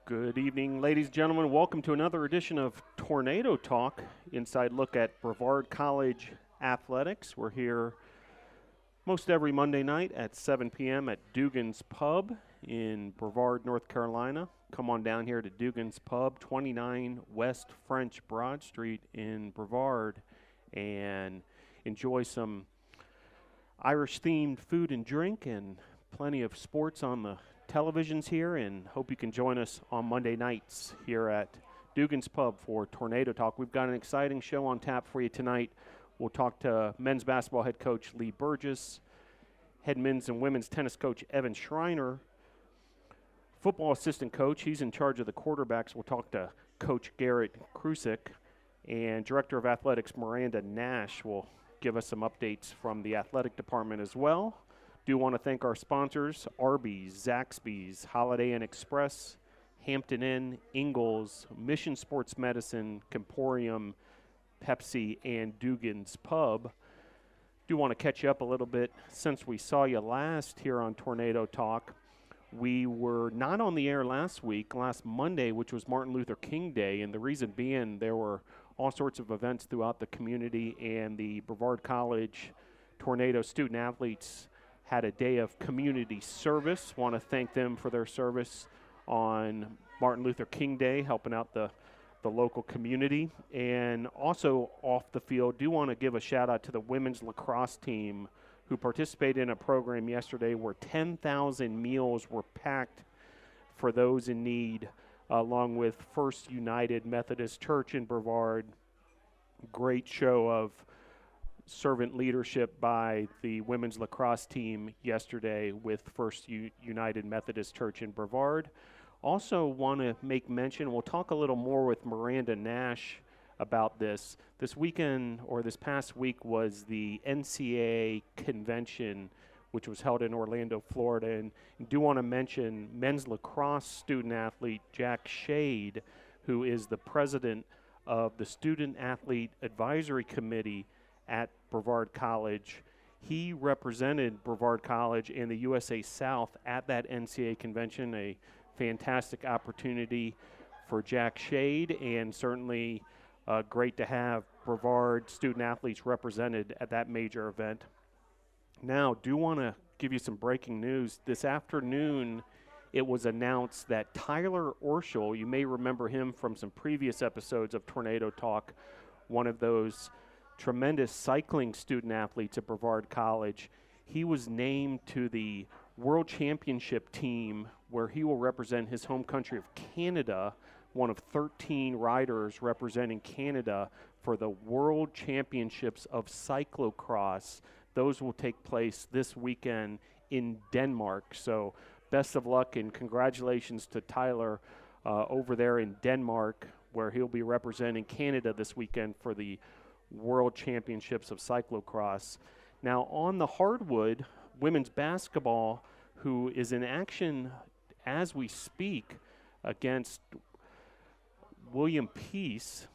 Good evening, ladies and gentlemen. Welcome to another edition of Tornado Talk, inside look at Brevard College athletics. We're here most every Monday night at 7 p.m. at Dugan's Pub in Brevard, North Carolina. Come on down here to Dugan's Pub, 29 West French Broad Street in Brevard, and enjoy some Irish-themed food and drink and plenty of sports on the televisions here, and hope you can join us on Monday nights here at Dugan's Pub for Tornado Talk. We've got an exciting show on tap for you tonight. We'll talk to men's basketball head coach Lee Burgess, head men's and women's tennis coach Evan Schreiner, football assistant coach, he's in charge of the quarterbacks. We'll talk to Coach Garrett Kruczek, and director of athletics Myranda Nash will give us some updates from the athletic department as well. Do want to thank our sponsors, Arby's, Zaxby's, Holiday Inn Express, Hampton Inn, Ingalls, Mission Sports Medicine, Comporium, Pepsi, and Dugan's Pub. Do want to catch you up a little bit since we saw you last here on Tornado Talk. We were not on the air last Monday, which was Martin Luther King Day, and the reason being there were all sorts of events throughout the community, and the Brevard College Tornado student athletes had a day of community service. Want to thank them for their service on Martin Luther King Day, helping out the local community. And also off the field, do want to give a shout out to the women's lacrosse team who participated in a program yesterday where 10,000 meals were packed for those in need, along with First United Methodist Church in Brevard. Great show of servant leadership by the women's lacrosse team yesterday with First United Methodist Church in Brevard. Also want to make mention, we'll talk a little more with Myranda Nash about this. This weekend, or this past week, was the NCAA convention, which was held in Orlando, Florida. And do want to mention men's lacrosse student athlete Jack Shade, who is the president of the Student Athlete Advisory Committee at Brevard College. He represented Brevard College and the USA South at that NCAA convention, a fantastic opportunity for Jack Shade, and certainly great to have Brevard student athletes represented at that major event. Now, do want to give you some breaking news. This afternoon, it was announced that Tyler Orschel, you may remember him from some previous episodes of Tornado Talk, one of those tremendous cycling student athletes at Brevard College. He was named to the World Championship team where he will represent his home country of Canada, one of 13 riders representing Canada for the World Championships of Cyclocross. Those will take place this weekend in Denmark. So best of luck and congratulations to Tyler over there in Denmark, where he'll be representing Canada this weekend for the World Championships of Cyclocross. Now, on the hardwood, women's basketball, who is in action as we speak against William Peace.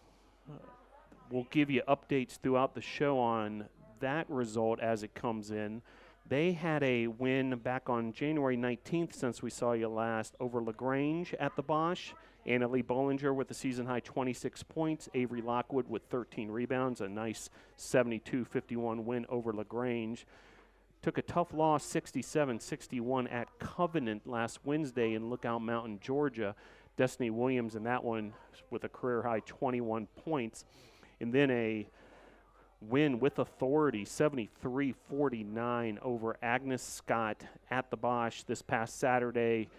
We'll give you updates throughout the show on that result as it comes in. They had a win back on January 19th, since we saw you last, over LaGrange at the Bosch. Anna Lee Bollinger with a season-high 26 points. Avery Lockwood with 13 rebounds. A nice 72-51 win over LaGrange. Took a tough loss, 67-61 at Covenant last Wednesday in Lookout Mountain, Georgia. Destiny Williams in that one with a career-high 21 points. And then a win with authority, 73-49 over Agnes Scott at the Bosch this past Saturday.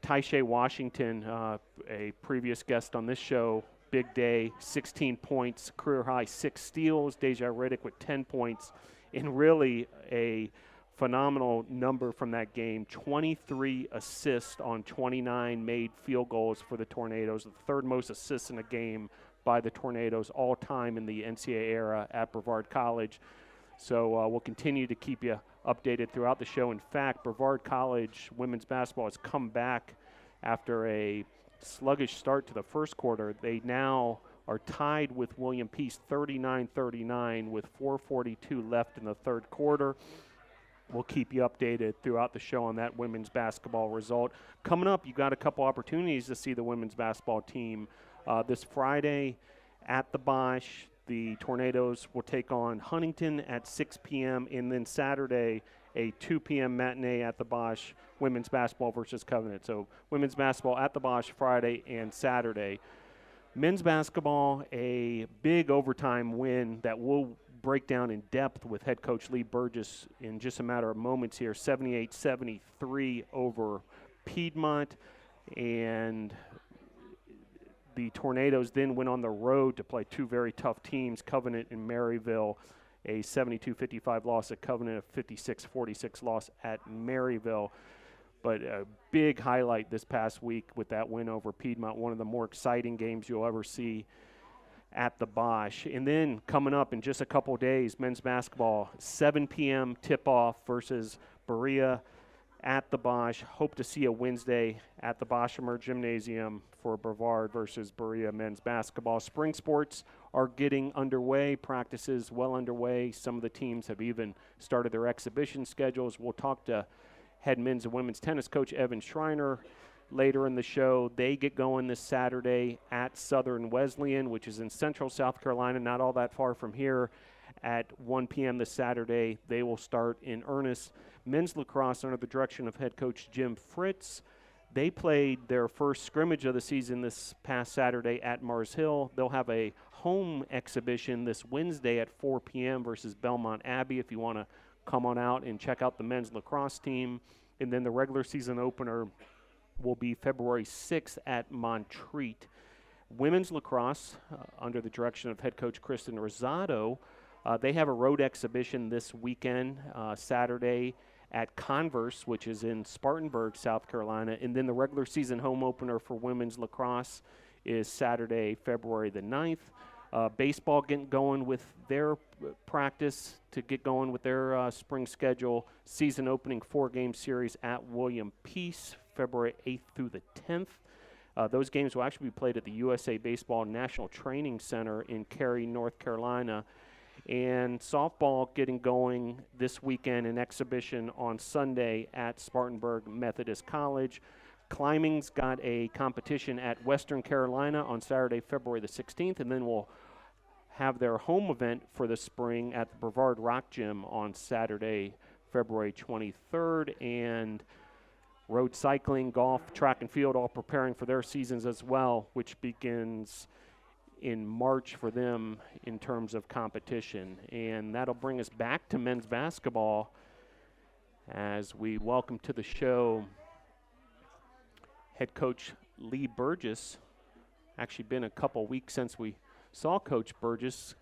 Taisha Washington, a previous guest on this show, big day, 16 points, career-high 6 steals. Deja Riddick with 10 points, and really a phenomenal number from that game, 23 assists on 29 made field goals for the Tornadoes, the third most assists in a game by the Tornadoes all time in the NCAA era at Brevard College. So we'll continue to keep you updated throughout the show. In fact, Brevard College women's basketball has come back after a sluggish start to the first quarter. They now are tied with William Peace 39-39 with 4:42 left in the third quarter. we'll keep you updated throughout the show on that women's basketball result. Coming up, you got a couple opportunities to see the women's basketball team. This Friday at the Bosch, the Tornadoes will take on Huntington at 6 p.m. and then Saturday, a 2 p.m. matinee at the Bosch, women's basketball versus Covenant. So women's basketball at the Bosch Friday and Saturday. Men's basketball, a big overtime win that we'll break down in depth with head coach Lee Burgess in just a matter of moments here, 78-73 over Piedmont. And the Tornadoes then went on the road to play two very tough teams, Covenant and Maryville, a 72-55 loss at Covenant, a 56-46 loss at Maryville. But a big highlight this past week with that win over Piedmont, one of the more exciting games you'll ever see at the Bosch. And then coming up in just a couple days, men's basketball, 7 p.m. tip-off versus Berea at the Bosch. Hope to see you Wednesday at the Boshemer Gymnasium for Brevard versus Berea men's basketball. Spring sports are getting underway, practices well underway. Some of the teams have even started their exhibition schedules. We'll talk to head men's and women's tennis coach Evan Schreiner later in the show. They get going this Saturday at Southern Wesleyan, which is in central South Carolina, not all that far from here. At 1 p.m. this Saturday, they will start in earnest. Men's lacrosse under the direction of head coach Jim Fritz. They played their first scrimmage of the season this past Saturday at Mars Hill. They'll have a home exhibition this Wednesday at 4 p.m. versus Belmont Abbey if you want to come on out and check out the men's lacrosse team. And then the regular season opener will be February 6th at Montreat. Women's lacrosse, under the direction of head coach Kristen Rosado, they have a road exhibition this weekend, Saturday, at Converse, which is in Spartanburg, South Carolina. And then the regular season home opener for women's lacrosse is Saturday, February the 9th. Baseball getting going with their practice to get going with their spring schedule. Season opening 4-game series at William Peace, February 8th through the 10th. Those games will actually be played at the USA Baseball National Training Center in Cary, North Carolina. And softball getting going this weekend, an exhibition on Sunday at Spartanburg Methodist College. Climbing's got a competition at Western Carolina on Saturday, February the 16th, and then we'll have their home event for the spring at the Brevard Rock Gym on Saturday, February 23rd. And road cycling, golf, track and field all preparing for their seasons as well, which begins in March for them in terms of competition. And that'll bring us back to men's basketball as we welcome to the show head coach Lee Burgess. Actually been a couple weeks since we saw Coach Burgess.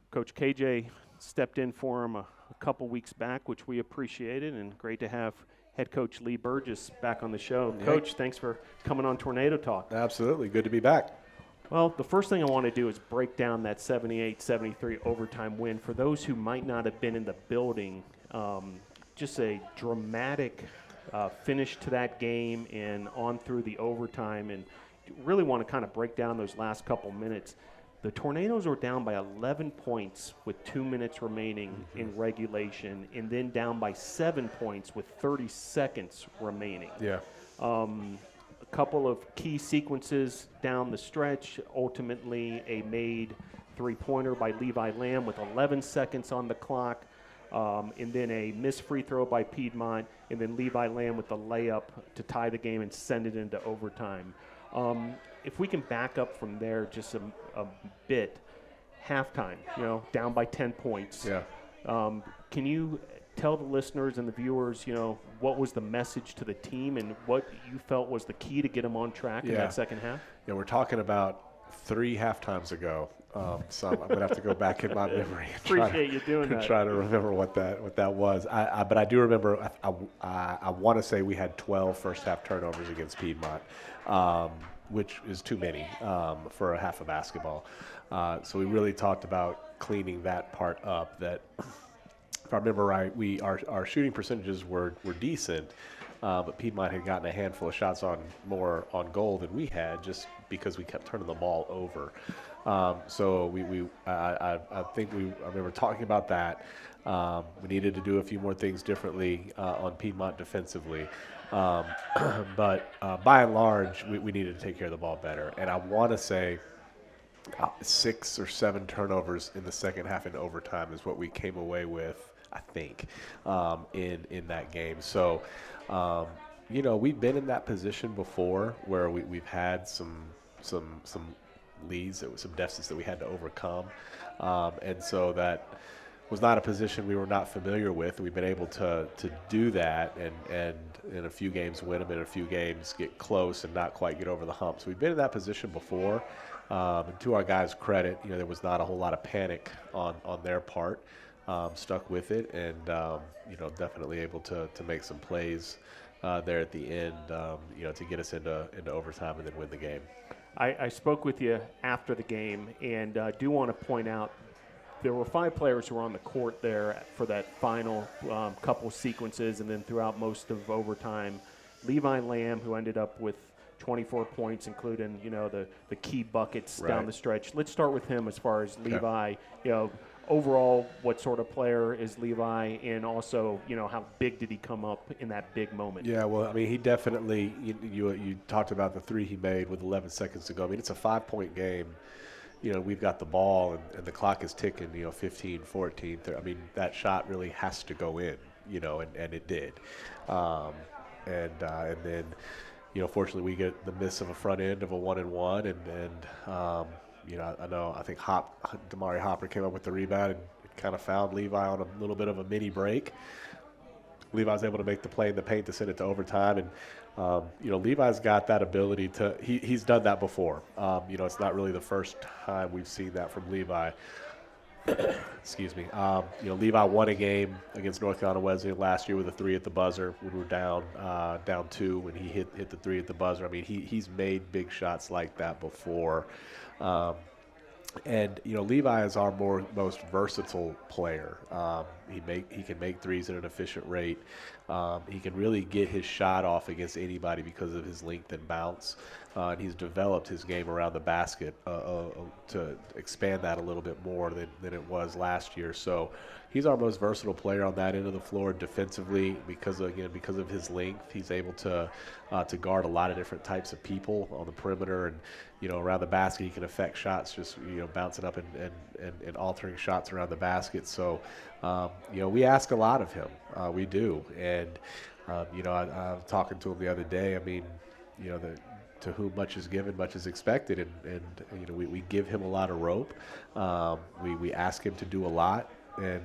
Coach KJ stepped in for him a couple weeks back, which we appreciated, and great to have head coach Lee Burgess back on the show. Yeah. Coach, thanks for coming on Tornado Talk. Absolutely. Good to be back. Well, the first thing I want to do is break down that 78-73 overtime win. For those who might not have been in the building, just a dramatic finish to that game and on through the overtime, and really want to kind of break down those last couple minutes. The Tornadoes were down by 11 points with 2 minutes remaining in regulation, and then down by 7 points with 30 seconds remaining. Yeah. A couple of key sequences down the stretch, ultimately a made three-pointer by Levi Lamb with 11 seconds on the clock, and then a missed free throw by Piedmont, and then Levi Lamb with the layup to tie the game and send it into overtime. If we can back up from there just a bit, halftime, down by 10 points. Yeah. Can you tell the listeners and the viewers, what was the message to the team and what you felt was the key to get them on track in that second half? Yeah, we're talking about 3 halftimes ago. So I'm going to have to go back in my memory and try to remember what that was. But I do remember, I want to say we had 12 first half turnovers against Piedmont, which is too many for a half of basketball. So we really talked about cleaning that part up. That, if I remember right, our shooting percentages were decent, but Piedmont had gotten a handful of shots on goal than we had, just because we kept turning the ball over. So I think I remember talking about that. We needed to do a few more things differently on Piedmont defensively. But by and large, we needed to take care of the ball better. And I want to say 6 or 7 turnovers in the second half in overtime is what we came away with, I think, in that game. So, we've been in that position before where we've had some leads, some deficits that we had to overcome. And so that was not a position we were not familiar with. We've been able to do that and in a few games win them, in a few games get close and not quite get over the hump. So we've been in that position before. And to our guys' credit, there was not a whole lot of panic on their part. Stuck with it and, definitely able to make some plays there at the end, to get us into overtime and then win the game. I spoke with you after the game and do want to point out there were 5 players who were on the court there for that final couple sequences and then throughout most of overtime. Levi Lamb, who ended up with 24 points, including, the key buckets down the stretch. Let's start with him as far as Levi. Overall, what sort of player is Levi, and also, how big did he come up in that big moment? Yeah, well, I mean, he definitely, you talked about the 3 he made with 11 seconds to go. I mean, it's a 5-point game. We've got the ball and the clock is ticking, 15, 14. I mean, that shot really has to go in, and it did. And then, fortunately we get the miss of a front end of a 1-and-1 I think Damari Hopper came up with the rebound and kind of found Levi on a little bit of a mini break. Levi's able to make the play in the paint to send it to overtime. And, Levi's got that ability to – he's done that before. It's not really the first time we've seen that from Levi. Excuse me. Levi won a game against North Carolina Wesleyan last year with a 3 at the buzzer when we were down 2 when he hit the 3 at the buzzer. I mean, he's made big shots like that before. And Levi is our most versatile player. He can make threes at an efficient rate. He can really get his shot off against anybody because of his length and bounce. And he's developed his game around the basket to expand that a little bit more than it was last year. So he's our most versatile player on that end of the floor defensively because of his length. He's able to guard a lot of different types of people on the perimeter and around the basket. He can affect shots just bouncing up and altering shots around the basket. So we ask a lot of him. We do. And I was talking to him the other day. I mean, to whom much is given, much is expected, and we give him a lot of rope. We ask him to do a lot, and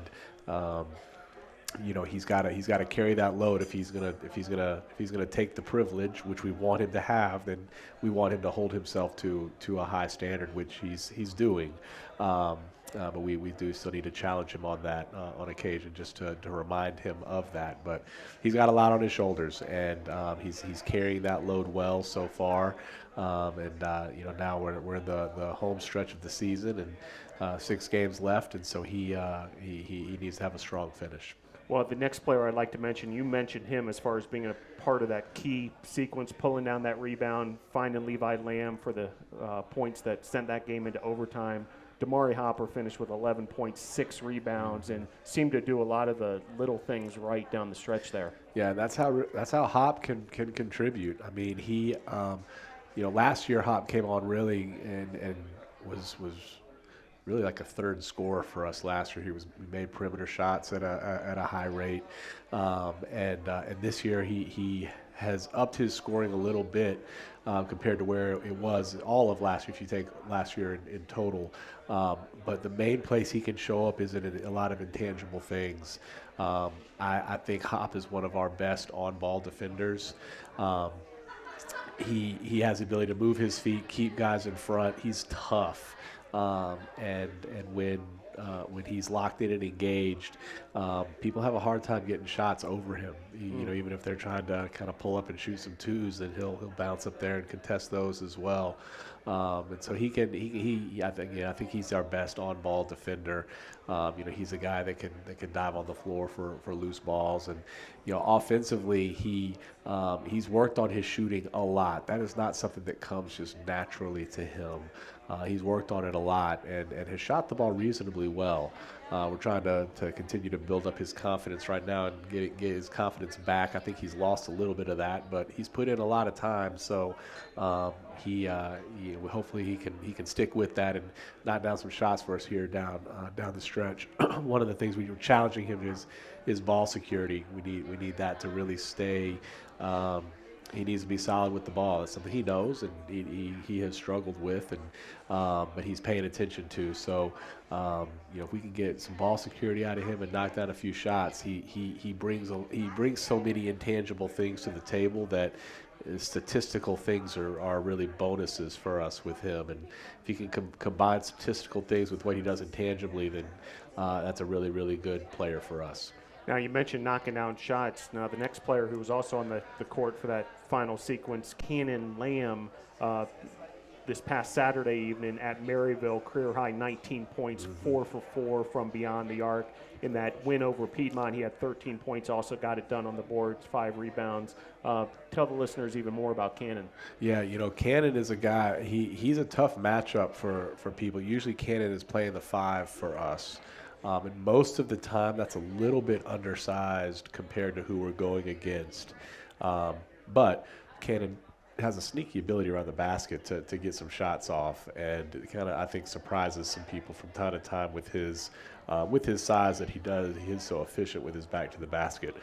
he's got to carry that load if he's gonna take the privilege, which we want him to have. Then we want him to hold himself to a high standard, which he's doing. But we do still need to challenge him on that on occasion, just to remind him of that. But he's got a lot on his shoulders, and he's carrying that load well so far. Now we're in the home stretch of the season, and 6 games left, and so he needs to have a strong finish. Well, the next player I'd like to mention, you mentioned him as far as being a part of that key sequence, pulling down that rebound, finding Levi Lamb for the points that sent that game into overtime. Damari Hopper finished with 11.6 rebounds and seemed to do a lot of the little things right down the stretch there. Yeah, that's how Hop can contribute. I mean, he, last year Hop came on really and was really like a third scorer for us last year. We made perimeter shots at a high rate, and this year he has upped his scoring a little bit compared to where it was all of last year, if you take last year in total. But the main place he can show up is in a lot of intangible things. I think Hop is one of our best on-ball defenders. He has the ability to move his feet, keep guys in front. He's tough. And when he's locked in and engaged, people have a hard time getting shots over him. Even if they're trying to kind of pull up and shoot some twos, then he'll bounce up there and contest those as well. And so I think he's our best on-ball defender. He's a guy that can dive on the floor for loose balls, and offensively he's worked on his shooting a lot. That is not something that comes just naturally to him. He's worked on it a lot and has shot the ball reasonably well. We're trying to continue to build up his confidence right now and get his confidence back. I think he's lost a little bit of that, but he's put in a lot of time. So hopefully he can stick with that and knock down some shots for us here down the stretch. One of the things we were challenging him is ball security. We need that to really stay. He needs to be solid with the ball. That's something he knows and he has struggled with, and but he's paying attention to. So if we can get some ball security out of him and knock down a few shots, he brings so many intangible things to the table that statistical things are really bonuses for us with him. And if you can combine statistical things with what he does intangibly, then that's a really, really good player for us. Now, you mentioned knocking down shots. Now, the next player who was also on the court for that final sequence, Cannon Lamb, this past Saturday evening at Maryville, career-high 19 points, 4 for 4 from beyond the arc. In that win over Piedmont, he had 13 points, also got it done on the boards, 5 rebounds. Tell the listeners even more about Cannon. Yeah, Cannon is a guy, he's a tough matchup for people. Usually Cannon is playing the 5 for us. And most of the time, that's a little bit undersized compared to who we're going against. But Cannon has a sneaky ability around the basket to get some shots off, and kind of, I think, surprises some people from time to time with his size that he does. He is so efficient with his back to the basket.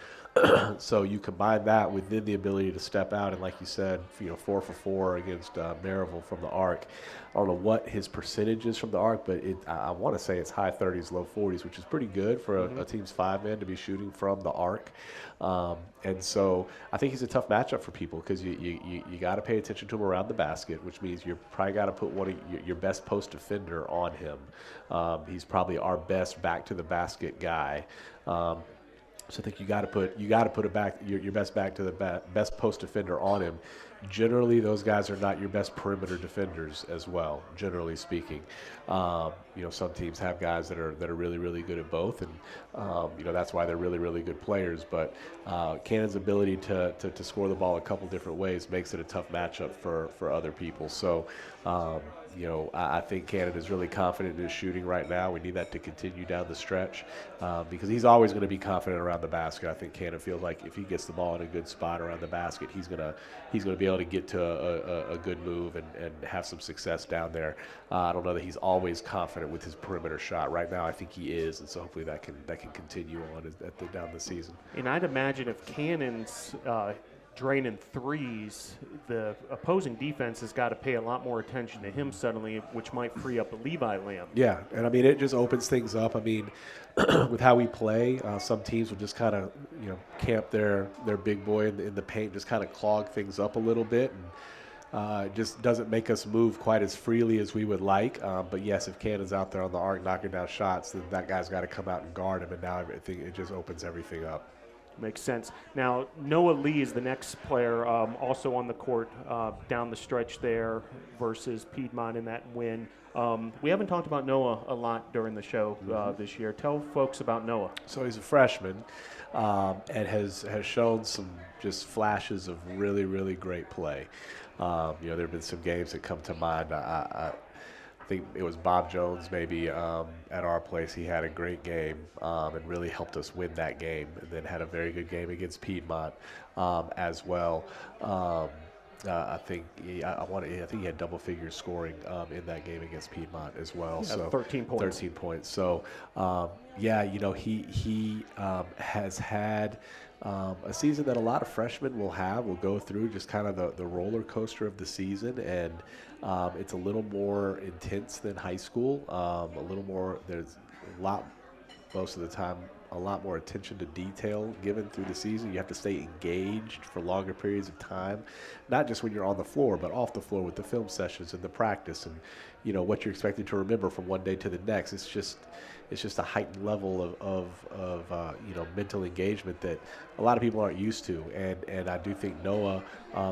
So you combine that with then the ability to step out and, like you said, 4 for 4 against Maryville from the arc. I don't know what his percentage is from the arc, but I want to say it's high 30s, low 40s, which is pretty good for a team's 5-man to be shooting from the arc. And so I think he's a tough matchup for people because you got to pay attention to him around the basket, which means you probably got to put one of your best post defender on him. He's probably our best back to the basket guy. So I think you got to put your best back to the best post defender on him. Generally, those guys are not your best perimeter defenders as well. Generally speaking, some teams have guys that are really, really good at both, and that's why they're really, really good players. But Cannon's ability to score the ball a couple different ways makes it a tough matchup for other people. So. I think Cannon is really confident in his shooting right now. We need that to continue down the stretch because he's always going to be confident around the basket. I think Cannon feels like if he gets the ball in a good spot around the basket, he's going to be able to get to a good move and have some success down there. I don't know that he's always confident with his perimeter shot. Right now, I think he is, and so hopefully that can continue on down the season. And I'd imagine if Cannon's draining threes, the opposing defense has got to pay a lot more attention to him suddenly, which might free up Levi Lamb. Yeah, and I mean, it just opens things up. I mean, with how we play, some teams will just kind of, camp their big boy in the paint, just kind of clog things up a little bit, and it just doesn't make us move quite as freely as we would like. But yes, if Cannon's out there on the arc knocking down shots, then that guy's got to come out and guard him, and now I think it just opens everything up. Makes sense. Now, Noah Lee is the next player also on the court down the stretch there versus Piedmont in that win. We haven't talked about Noah a lot during the show this year. Tell folks about Noah. So he's a freshman and has shown some just flashes of really, really great play. There have been some games that come to mind. I think it was Bob Jones maybe at our place. He had a great game and really helped us win that game, and then had a very good game against Piedmont as well. I think he had double figures scoring in that game against Piedmont as well. Yeah, so 13 points. 13 points. So he has had a season that a lot of freshmen will go through, just kind of the roller coaster of the season, and it's a little more intense than high school. There's a lot, most of the time, a lot more attention to detail given through the season. You have to stay engaged for longer periods of time, not just when you're on the floor, but off the floor with the film sessions and the practice and, what you're expected to remember from one day to the next. It's just a heightened level of mental engagement that a lot of people aren't used to. And I do think Noah,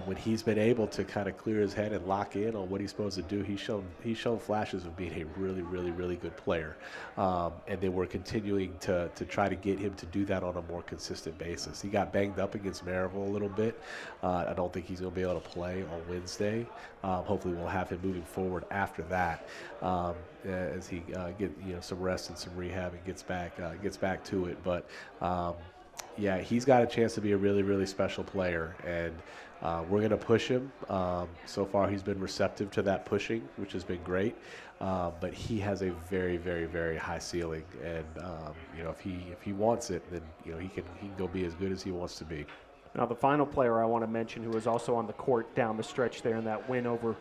when he's been able to kind of clear his head and lock in on what he's supposed to do, he's shown flashes of being a really, really, really good player. And then we're continuing to try to to get him to do that on a more consistent basis. He got banged up against Maryville a little bit. I don't think he's going to be able to play on Wednesday. Hopefully we'll have him moving forward after that as he get some rest and some rehab and gets back to it. But yeah, he's got a chance to be a really, really special player, and we're going to push him. So far, he's been receptive to that pushing, which has been great. But he has a very, very, very high ceiling, and if he wants it, then he can go be as good as he wants to be. Now, the final player I want to mention, who was also on the court down the stretch there in that win over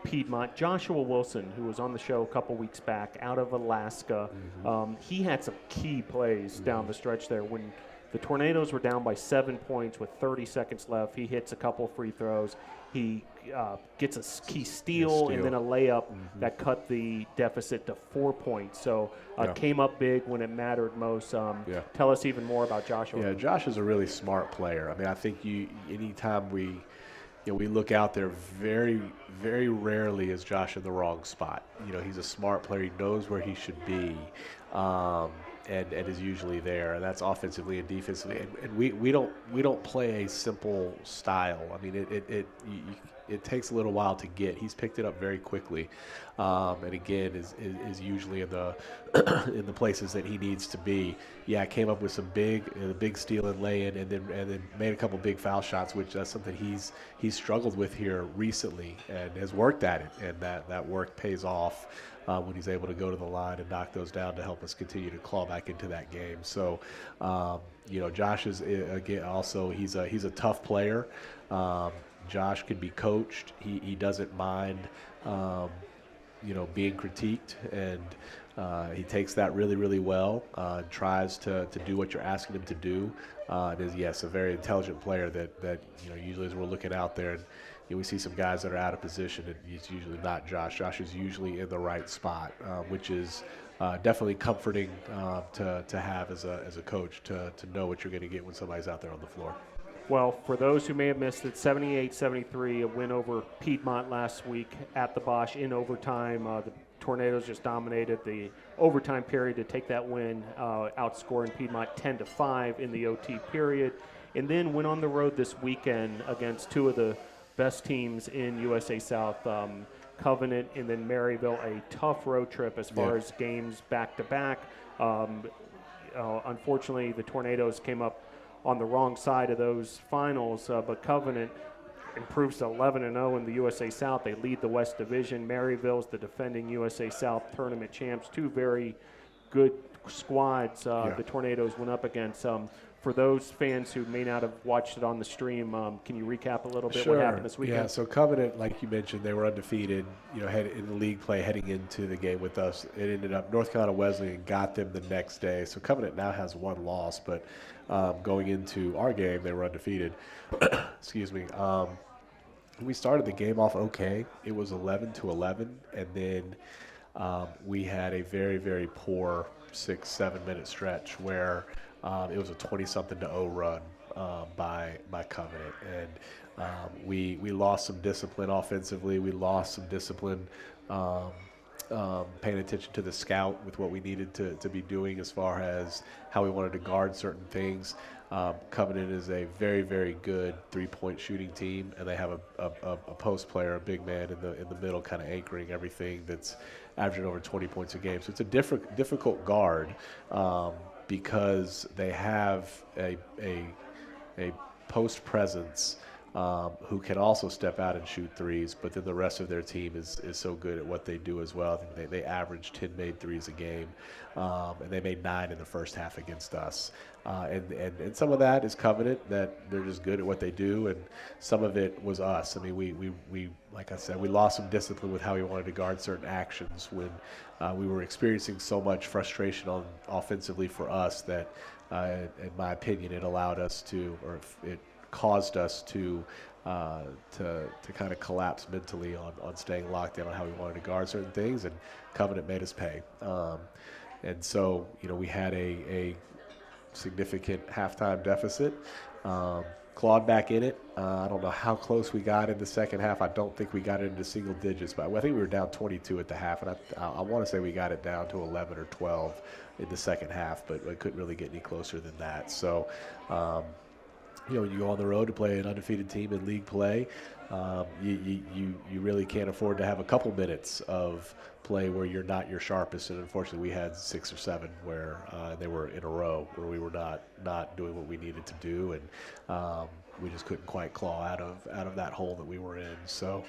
Piedmont, Joshua Wilson, who was on the show a couple weeks back out of Alaska. Mm-hmm. He had some key plays down the stretch there when the Tornadoes were down by 7 points with 30 seconds left. He hits a couple free throws. He gets a key steal and then a layup that cut the deficit to 4 points. So came up big when it mattered most. Tell us even more about Joshua. Yeah, Josh is a really smart player. I mean, I think anytime we look out there, very, very rarely is Josh in the wrong spot. He's a smart player. He knows where he should be. And is usually there, and that's offensively and defensively. And we don't play a simple style. I mean, it takes a little while to get. He's picked it up very quickly, and again is usually in the in the places that he needs to be. Yeah, came up with some big steal and lay-in, and then made a couple big foul shots, which that's something he's struggled with here recently and has worked at it, and that work pays off. When he's able to go to the line and knock those down to help us continue to claw back into that game. So, Josh is again also he's a tough player. Josh can be coached. He doesn't mind being critiqued, and he takes that really, really well. Tries to do what you're asking him to do. And is a very intelligent player that usually as we're looking out there. And, we see some guys that are out of position, and it's usually not Josh. Josh is usually in the right spot, which is definitely comforting to have as a coach to know what you're going to get when somebody's out there on the floor. Well, for those who may have missed it, 78-73, a win over Piedmont last week at the Bosch in overtime. The Tornadoes just dominated the overtime period to take that win, outscoring Piedmont 10-5 in the OT period, and then went on the road this weekend against two of the best teams in USA South, Covenant and then Maryville, a tough road trip as far as games back-to-back. Unfortunately, the Tornadoes came up on the wrong side of those finals, but Covenant improves to 11-0 in the USA South. They lead the West Division. Maryville's the defending USA South tournament champs. Two very good squads the Tornadoes went up against. For those fans who may not have watched it on the stream, can you recap a little bit what happened this weekend? Yeah, so Covenant, like you mentioned, they were undefeated, had in the league play heading into the game with us. It ended up North Carolina Wesleyan got them the next day. So Covenant now has one loss, but going into our game, they were undefeated. Excuse me. We started the game off okay. It was 11-11, and then we had a very, very poor 6-7 minute stretch where it was a 20-something-0 run by Covenant, and we lost some discipline offensively. We lost some discipline paying attention to the scout with what we needed to be doing as far as how we wanted to guard certain things. Covenant is a very, very good three-point shooting team, and they have a post player, a big man in the middle, kind of anchoring everything that's averaging over 20 points a game. So it's a difficult guard. Because they have a post presence who can also step out and shoot threes, but then the rest of their team is so good at what they do as well. I think they average 10 made threes a game, and they made 9 in the first half against us. And some of that is Covenant, that they're just good at what they do, and some of it was us. I mean, we like I said, we lost some discipline with how we wanted to guard certain actions when we were experiencing so much frustration offensively for us that, in my opinion, it allowed us to, or it caused us to kind of collapse mentally on staying locked down on how we wanted to guard certain things, and Covenant made us pay. And so, we had a significant halftime deficit, Clawed back in it. I don't know how close we got in the second half. I don't think we got into single digits, but I think we were down 22 at the half, and I want to say we got it down to 11 or 12 in the second half, but I couldn't really get any closer than that. So, when you go on the road to play an undefeated team in league play, you really can't afford to have a couple minutes of play where you're not your sharpest. And unfortunately, we had 6 or 7 where they were in a row where we were not doing what we needed to do, and we just couldn't quite claw out of that hole that we were in. So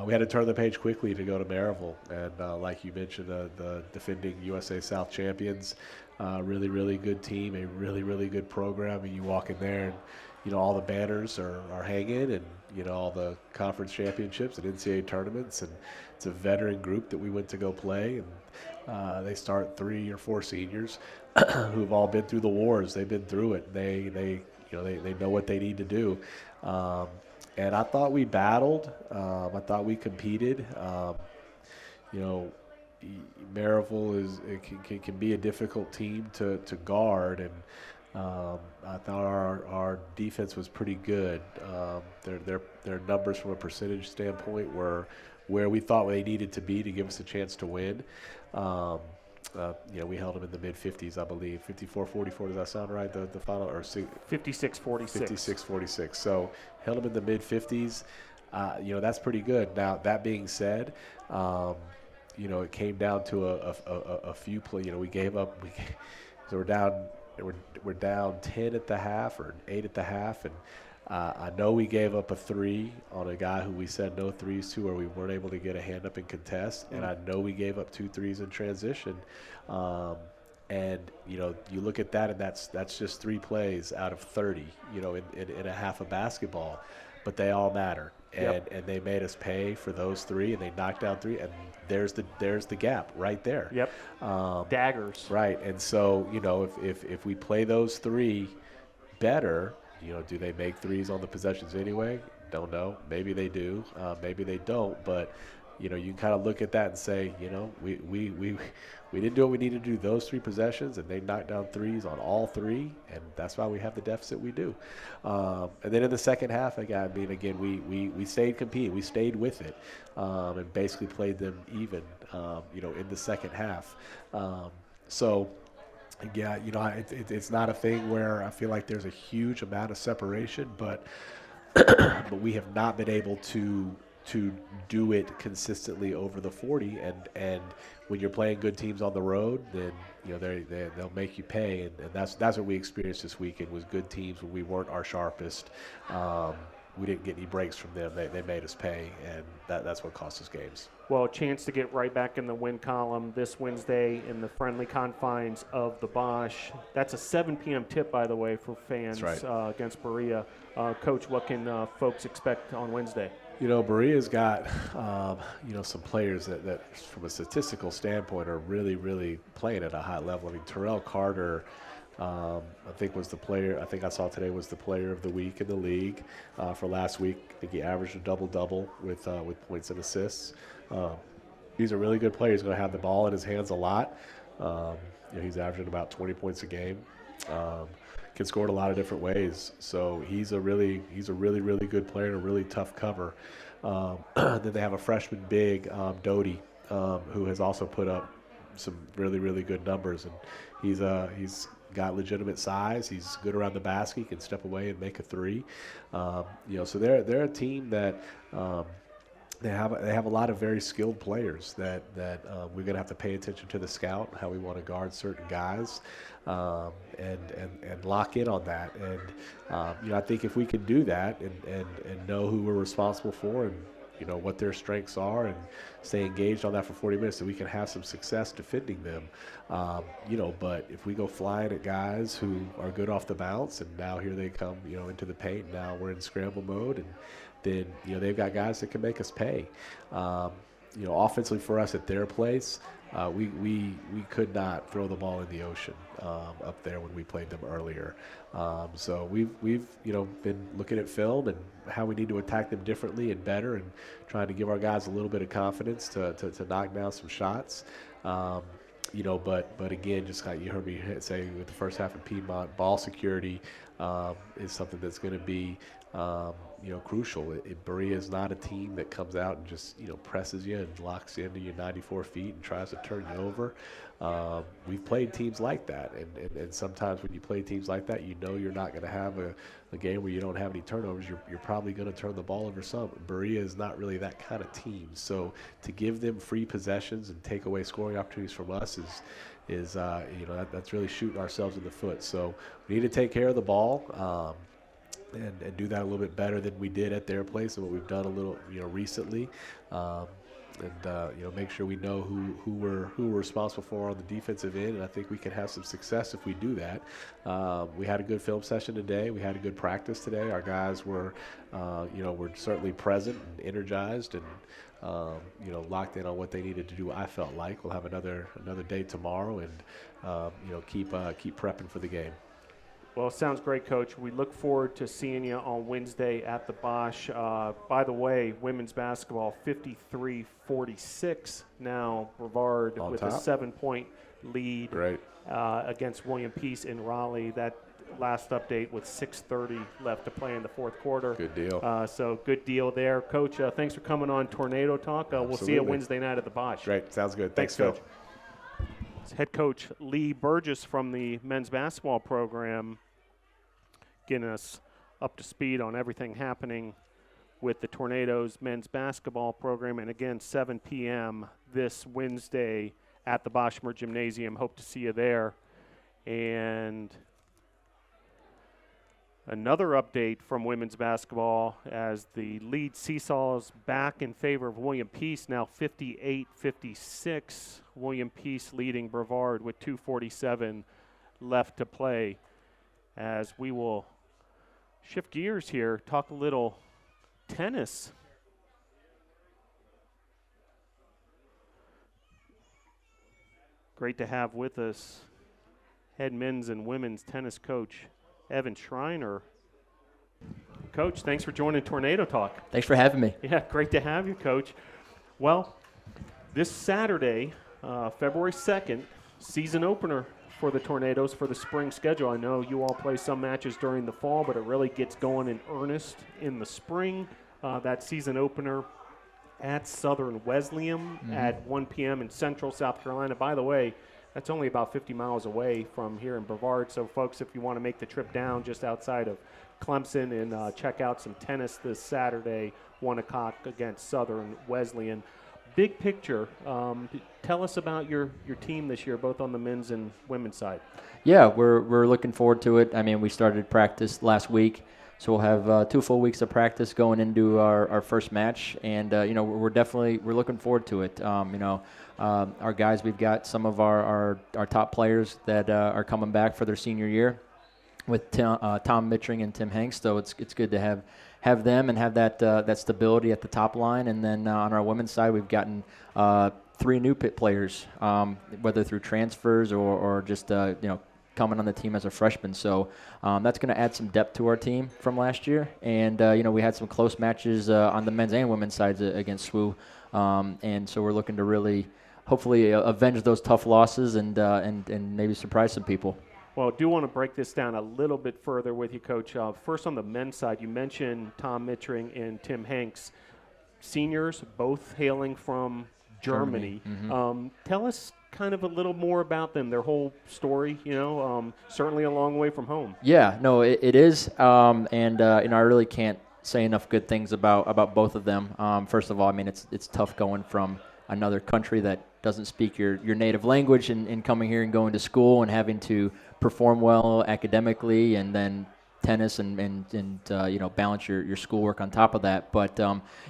we had to turn the page quickly to go to Maryville, and like you mentioned, the defending USA South champions, really, really good team, a really, really good program, and you walk in there and all the banners are hanging, and all the conference championships and NCAA tournaments, and it's a veteran group that we went to go play, and they start 3 or 4 seniors who've all been through the wars. They've been through it. They know what they need to do, and I thought we battled. I thought we competed. Maryville can be a difficult team to guard, and I thought our defense was pretty good. Their numbers from a percentage standpoint were where we thought they needed to be to give us a chance to win. We held them in the mid-50s, I believe. 54-44, does that sound right? The final, or 56-46. 56-46. So held them in the mid-50s. That's pretty good. Now, that being said, it came down to a few plays. We gave up. So we're down 10 at the half or 8 at the half, and I know we gave up a 3 on a guy who we said no threes to, or we weren't able to get a hand up and contest, and I know we gave up 2 threes in transition. And you look at that, and that's just 3 plays out of 30, in a half of basketball, but they all matter. And they made us pay for those 3, and they knocked down 3, and there's the gap right there. Daggers. Right, and so if we play those 3 better, do they make threes on the possessions anyway? Don't know. Maybe they do. Maybe they don't. But you can kind of look at that and say, we didn't do what we needed to do those 3 possessions, and they knocked down threes on all 3, and that's why we have the deficit we do. And then in the second half, again, we stayed competing. We stayed with it, and basically played them even, in the second half. Yeah, it's not a thing where I feel like there's a huge amount of separation, but we have not been able to do it consistently over the 40, and when you're playing good teams on the road, then they'll make you pay, and that's what we experienced this weekend, was good teams when we weren't our sharpest. We didn't get any breaks from them. They made us pay, and that's what cost us games. Well, a chance to get right back in the win column this Wednesday in the friendly confines of the Bosch. That's a 7 p.m. tip, by the way, for fans. That's right. Against Berea. Coach, what can folks expect on Wednesday? Berea's got, some players that from a statistical standpoint are really, really playing at a high level. I mean, Terrell Carter, I think I saw today was the player of the week in the league for last week. I think he averaged a double-double with points and assists. He's a really good player. He's going to have the ball in his hands a lot. He's averaging about 20 points a game. Can score in a lot of different ways. So he's a really, really good player and a really tough cover. Then they have a freshman big, Doty, who has also put up some really, really good numbers. And he's got legitimate size. He's good around the basket. He can step away and make a 3. So they're a team that they have a lot of very skilled players that we're going to have to pay attention to the scout, how we want to guard certain guys, and lock in on that. And I think if we can do that and know who we're responsible for and what their strengths are and stay engaged on that for 40 minutes, so we can have some success defending them. But if we go flying at guys who are good off the bounce, and now here they come, into the paint, now we're in scramble mode, and then they've got guys that can make us pay. Offensively for us at their place, we could not throw the ball in the ocean up there when we played them earlier. So we've been looking at film and how we need to attack them differently and better, and trying to give our guys a little bit of confidence to knock down some shots. But again, just like you heard me say with the first half of Piedmont, ball security is something that's going to be crucial. Berea is not a team that comes out and just presses you and locks you into your 94 feet and tries to turn you over. We've played teams like that, and sometimes when you play teams like that, you're not going to have a game where you don't have any turnovers. You're probably going to turn the ball over some. Berea is not really that kind of team. So to give them free possessions and take away scoring opportunities from us is that's really shooting ourselves in the foot. So we need to take care of the ball. And do that a little bit better than we did at their place and what we've done a little, recently. Make sure we know who we're responsible for on the defensive end, and I think we can have some success if we do that. We had a good film session today. We had a good practice today. Our guys were certainly present and energized and locked in on what they needed to do. I felt like we'll have another day tomorrow and keep prepping for the game. Well, sounds great, Coach. We look forward to seeing you on Wednesday at the Bosch. By the way, women's basketball 53-46 now. Brevard on with top. A 7-point lead against William Peace in Raleigh. That last update with 6:30 left to play in the fourth quarter. Good deal. So good deal there. Coach, thanks for coming on Tornado Talk. We'll see you Wednesday night at the Bosch. Great. Sounds good. Thanks Phil. Coach. Head coach Lee Burgess from the men's basketball program, getting us up to speed on everything happening with the Tornadoes men's basketball program. And again, 7 p.m. this Wednesday at the Boschmer Gymnasium. Hope to see you there. And another update from women's basketball as the lead seesaws back in favor of William Peace, now 58-56. William Peace leading Brevard with 2:47 left to play. As we will shift gears here, talk a little tennis. Great to have with us head men's and women's tennis coach Evan Schreiner. Coach, thanks for joining Tornado Talk. Thanks for having me. Yeah, great to have you, Coach. Well, this Saturday, February 2nd, season opener for the Tornadoes for the spring schedule. I know you all play some matches during the fall, but it really gets going in earnest in the spring. That season opener at Southern Wesleyan at 1 p.m. in Central South Carolina. By the way, that's only about 50 miles away from here in Brevard. So, folks, if you want to make the trip down just outside of Clemson and check out some tennis this Saturday, 1 o'clock against Southern Wesleyan. Big picture, tell us about your team this year, both on the men's and women's side. Yeah, we're looking forward to it. I mean, we started practice last week, so we'll have 2 full weeks of practice going into our first match, and we're looking forward to it. Our guys, we've got some of our top players that are coming back for their senior year with Tom Mittring and Tim Hanks, so it's good to have them and have that stability at the top line. And then on our women's side, we've gotten 3 new pit players, whether through transfers or just coming on the team as a freshman. So that's going to add some depth to our team from last year. And we had some close matches on the men's and women's sides against SWU, and so we're looking to really, hopefully, avenge those tough losses and maybe surprise some people. Well, I do want to break this down a little bit further with you, Coach. First, on the men's side, you mentioned Tom Mittring and Tim Hanks, seniors, both hailing from Germany. Mm-hmm. Tell us kind of a little more about them, their whole story, certainly a long way from home. Yeah, no, it is. I really can't say enough good things about both of them. First of all, I mean, it's tough going from another country that doesn't speak your native language and coming here and going to school and having to perform well academically and then tennis and balance your schoolwork on top of that. But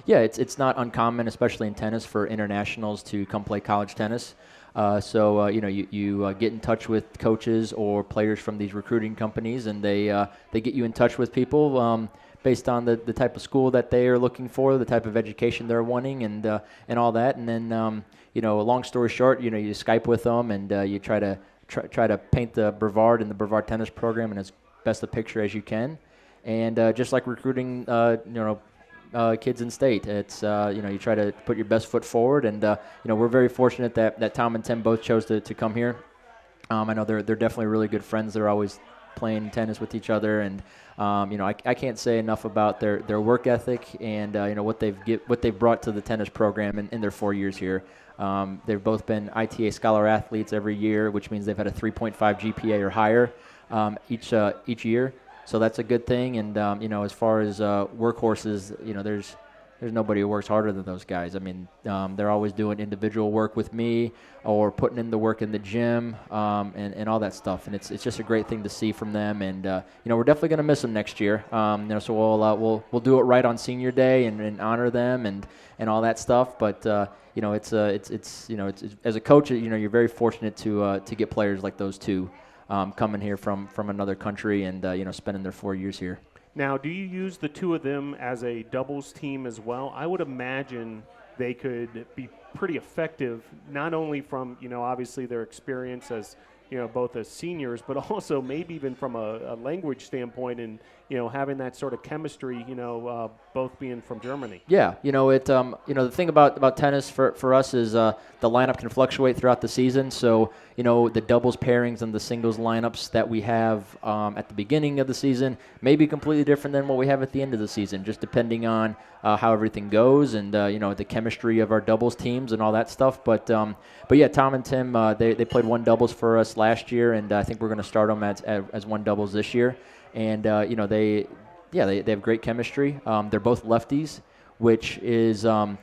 it's not uncommon, especially in tennis, for internationals to come play college tennis. You get in touch with coaches or players from these recruiting companies, and they get you in touch with people based on the type of school that they are looking for, the type of education they're wanting, and all that. And then long story short, you Skype with them and you try to paint the Brevard and the Brevard tennis program in as best a picture as you can. And just like recruiting, kids in state. It's you try to put your best foot forward, and we're very fortunate that Tom and Tim both chose to come here. I know they're definitely really good friends. They're always playing tennis with each other, and I can't say enough about their work ethic and what they've brought to the tennis program in their 4 years here. They've both been ITA Scholar athletes every year, which means they've had a 3.5 GPA or higher each year. So that's a good thing. And as far as workhorses, there's nobody who works harder than those guys. I mean, they're always doing individual work with me or putting in the work in the gym and all that stuff. And it's just a great thing to see from them. And we're definitely going to miss them next year. So we'll do it right on Senior Day and honor them and all that stuff. But it's as a coach, you're very fortunate to get players like those two coming here from another country and spending their 4 years here. Now, do you use the two of them as a doubles team as well? I would imagine they could be pretty effective, not only from, obviously their experience as, both as seniors, but also maybe even from a language standpoint and, having that sort of chemistry, both being from Germany. Yeah, the thing about tennis for us is the lineup can fluctuate throughout the season. So, the doubles pairings and the singles lineups that we have at the beginning of the season may be completely different than what we have at the end of the season, just depending on how everything goes and, the chemistry of our doubles teams and all that stuff. But yeah, Tom and Tim, they played one doubles for us last year, and I think we're going to start them as one doubles this year. And, they have great chemistry. They're both lefties, which is a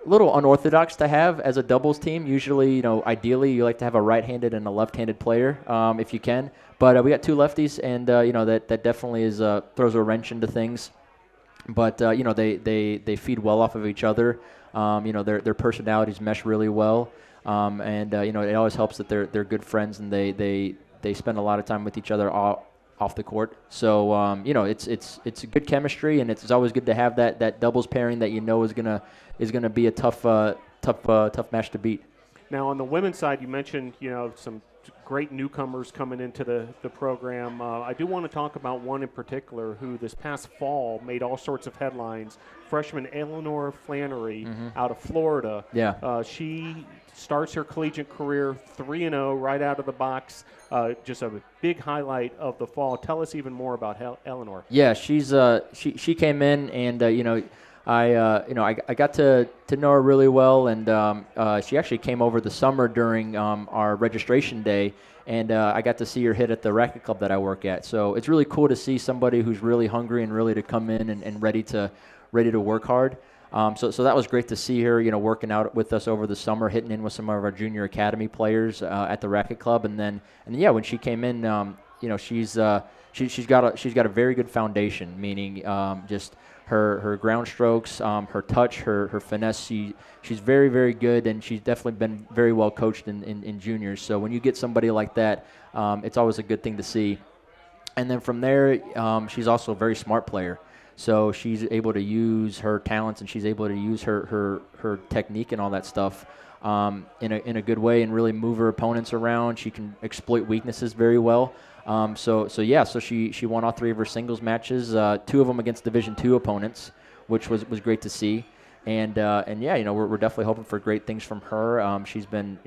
little unorthodox to have as a doubles team. Usually, ideally, you like to have a right-handed and a left-handed player if you can. But we got two lefties, and, that definitely throws a wrench into things. But, they feed well off of each other. Their personalities mesh really well. And it always helps that they're good friends and they spend a lot of time with each other off the court. So it's a good chemistry, and it's always good to have that doubles pairing that is gonna be a tough match to beat. Now on the women's side, you mentioned some great newcomers coming into the program. I do want to talk about one in particular who this past fall made all sorts of headlines. Freshman Eleanor Flannery out of Florida. Yeah. She starts her collegiate career 3-0 right out of the box. Just a big highlight of the fall. Tell us even more about Eleanor. Yeah, she came in and I got to know her really well, and she actually came over the summer during our registration day, and I got to see her hit at the racket club that I work at. So it's really cool to see somebody who's really hungry and really to come in and ready to work hard. So that was great to see her, working out with us over the summer, hitting in with some of our junior academy players at the racket club, and then when she came in, she's got a very good foundation, meaning just her ground strokes, her touch, her finesse. She's very, very good, and she's definitely been very well coached in juniors. So when you get somebody like that, it's always a good thing to see. And then from there, she's also a very smart player. So she's able to use her talents, and she's able to use her technique and all that stuff in a good way, and really move her opponents around. She can exploit weaknesses very well. So she won all three of her singles matches, two of them against Division II opponents, which was great to see. And we're definitely hoping for great things from her. She's been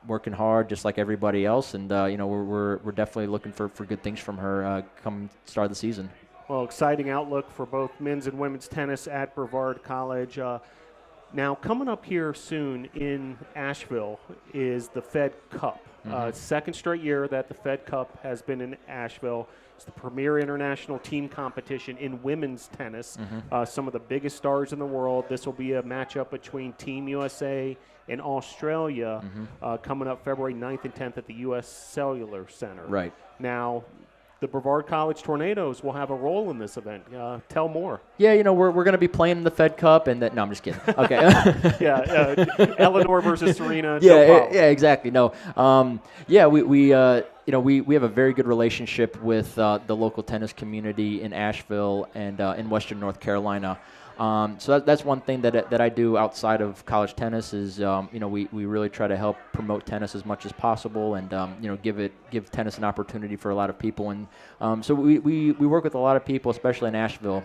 working hard just like everybody else, and we're definitely looking for good things from her come start of the season. Well, exciting outlook for both men's and women's tennis at Brevard College. Now, coming up here soon in Asheville is the Fed Cup. Second straight year that the Fed Cup has been in Asheville. It's the premier international team competition in women's tennis. Some of the biggest stars in the world. This will be a matchup between Team USA and Australia coming up February 9th and 10th at the U.S. Cellular Center. Right. Now, the Brevard College Tornadoes will have a role in this event. Tell more. Yeah, we're going to be playing in the Fed Cup, and no, I'm just kidding. Okay. Eleanor versus Serena. Yeah, exactly. No. We have a very good relationship with the local tennis community in Asheville and in Western North Carolina. So that's one thing that I do outside of college tennis is we really try to help promote tennis as much as possible and give tennis an opportunity for a lot of people, and so we work with a lot of people, especially in Asheville,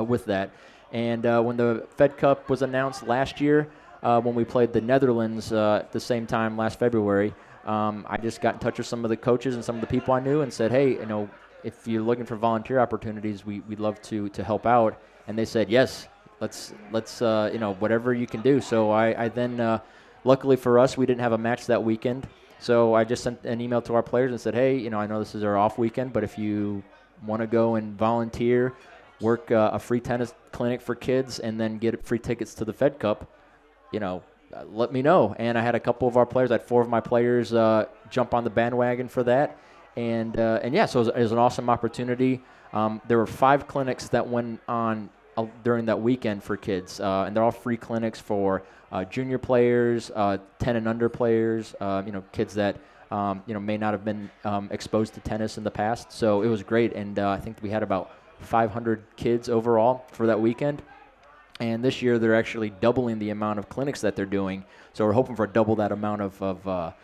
with that. And when the Fed Cup was announced last year, when we played the Netherlands at the same time last February, I just got in touch with some of the coaches and some of the people I knew and said, hey, if you're looking for volunteer opportunities, we'd love to help out. And they said, yes, let's whatever you can do. So I then, luckily for us, we didn't have a match that weekend. So I just sent an email to our players and said, hey, I know this is our off weekend, but if you want to go and volunteer, work a free tennis clinic for kids, and then get free tickets to the Fed Cup, let me know. And I had a couple of our players, I had 4 of my players jump on the bandwagon for that. And yeah, so it was an awesome opportunity. There were 5 clinics that went on during that weekend for kids, and they're all free clinics for junior players, 10 and under players, kids that may not have been exposed to tennis in the past. So it was great, and I think we had about 500 kids overall for that weekend. And this year they're actually doubling the amount of clinics that they're doing. So we're hoping for double that amount of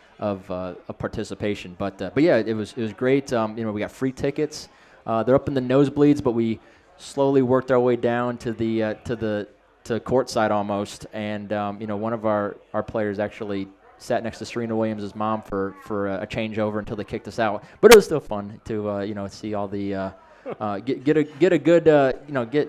participation. But yeah, it was great. We got free tickets. They're up in the nosebleeds, but we slowly worked our way down to the to courtside almost. And one of our players actually sat next to Serena Williams' mom for a changeover until they kicked us out. But it was still fun to see all the get a good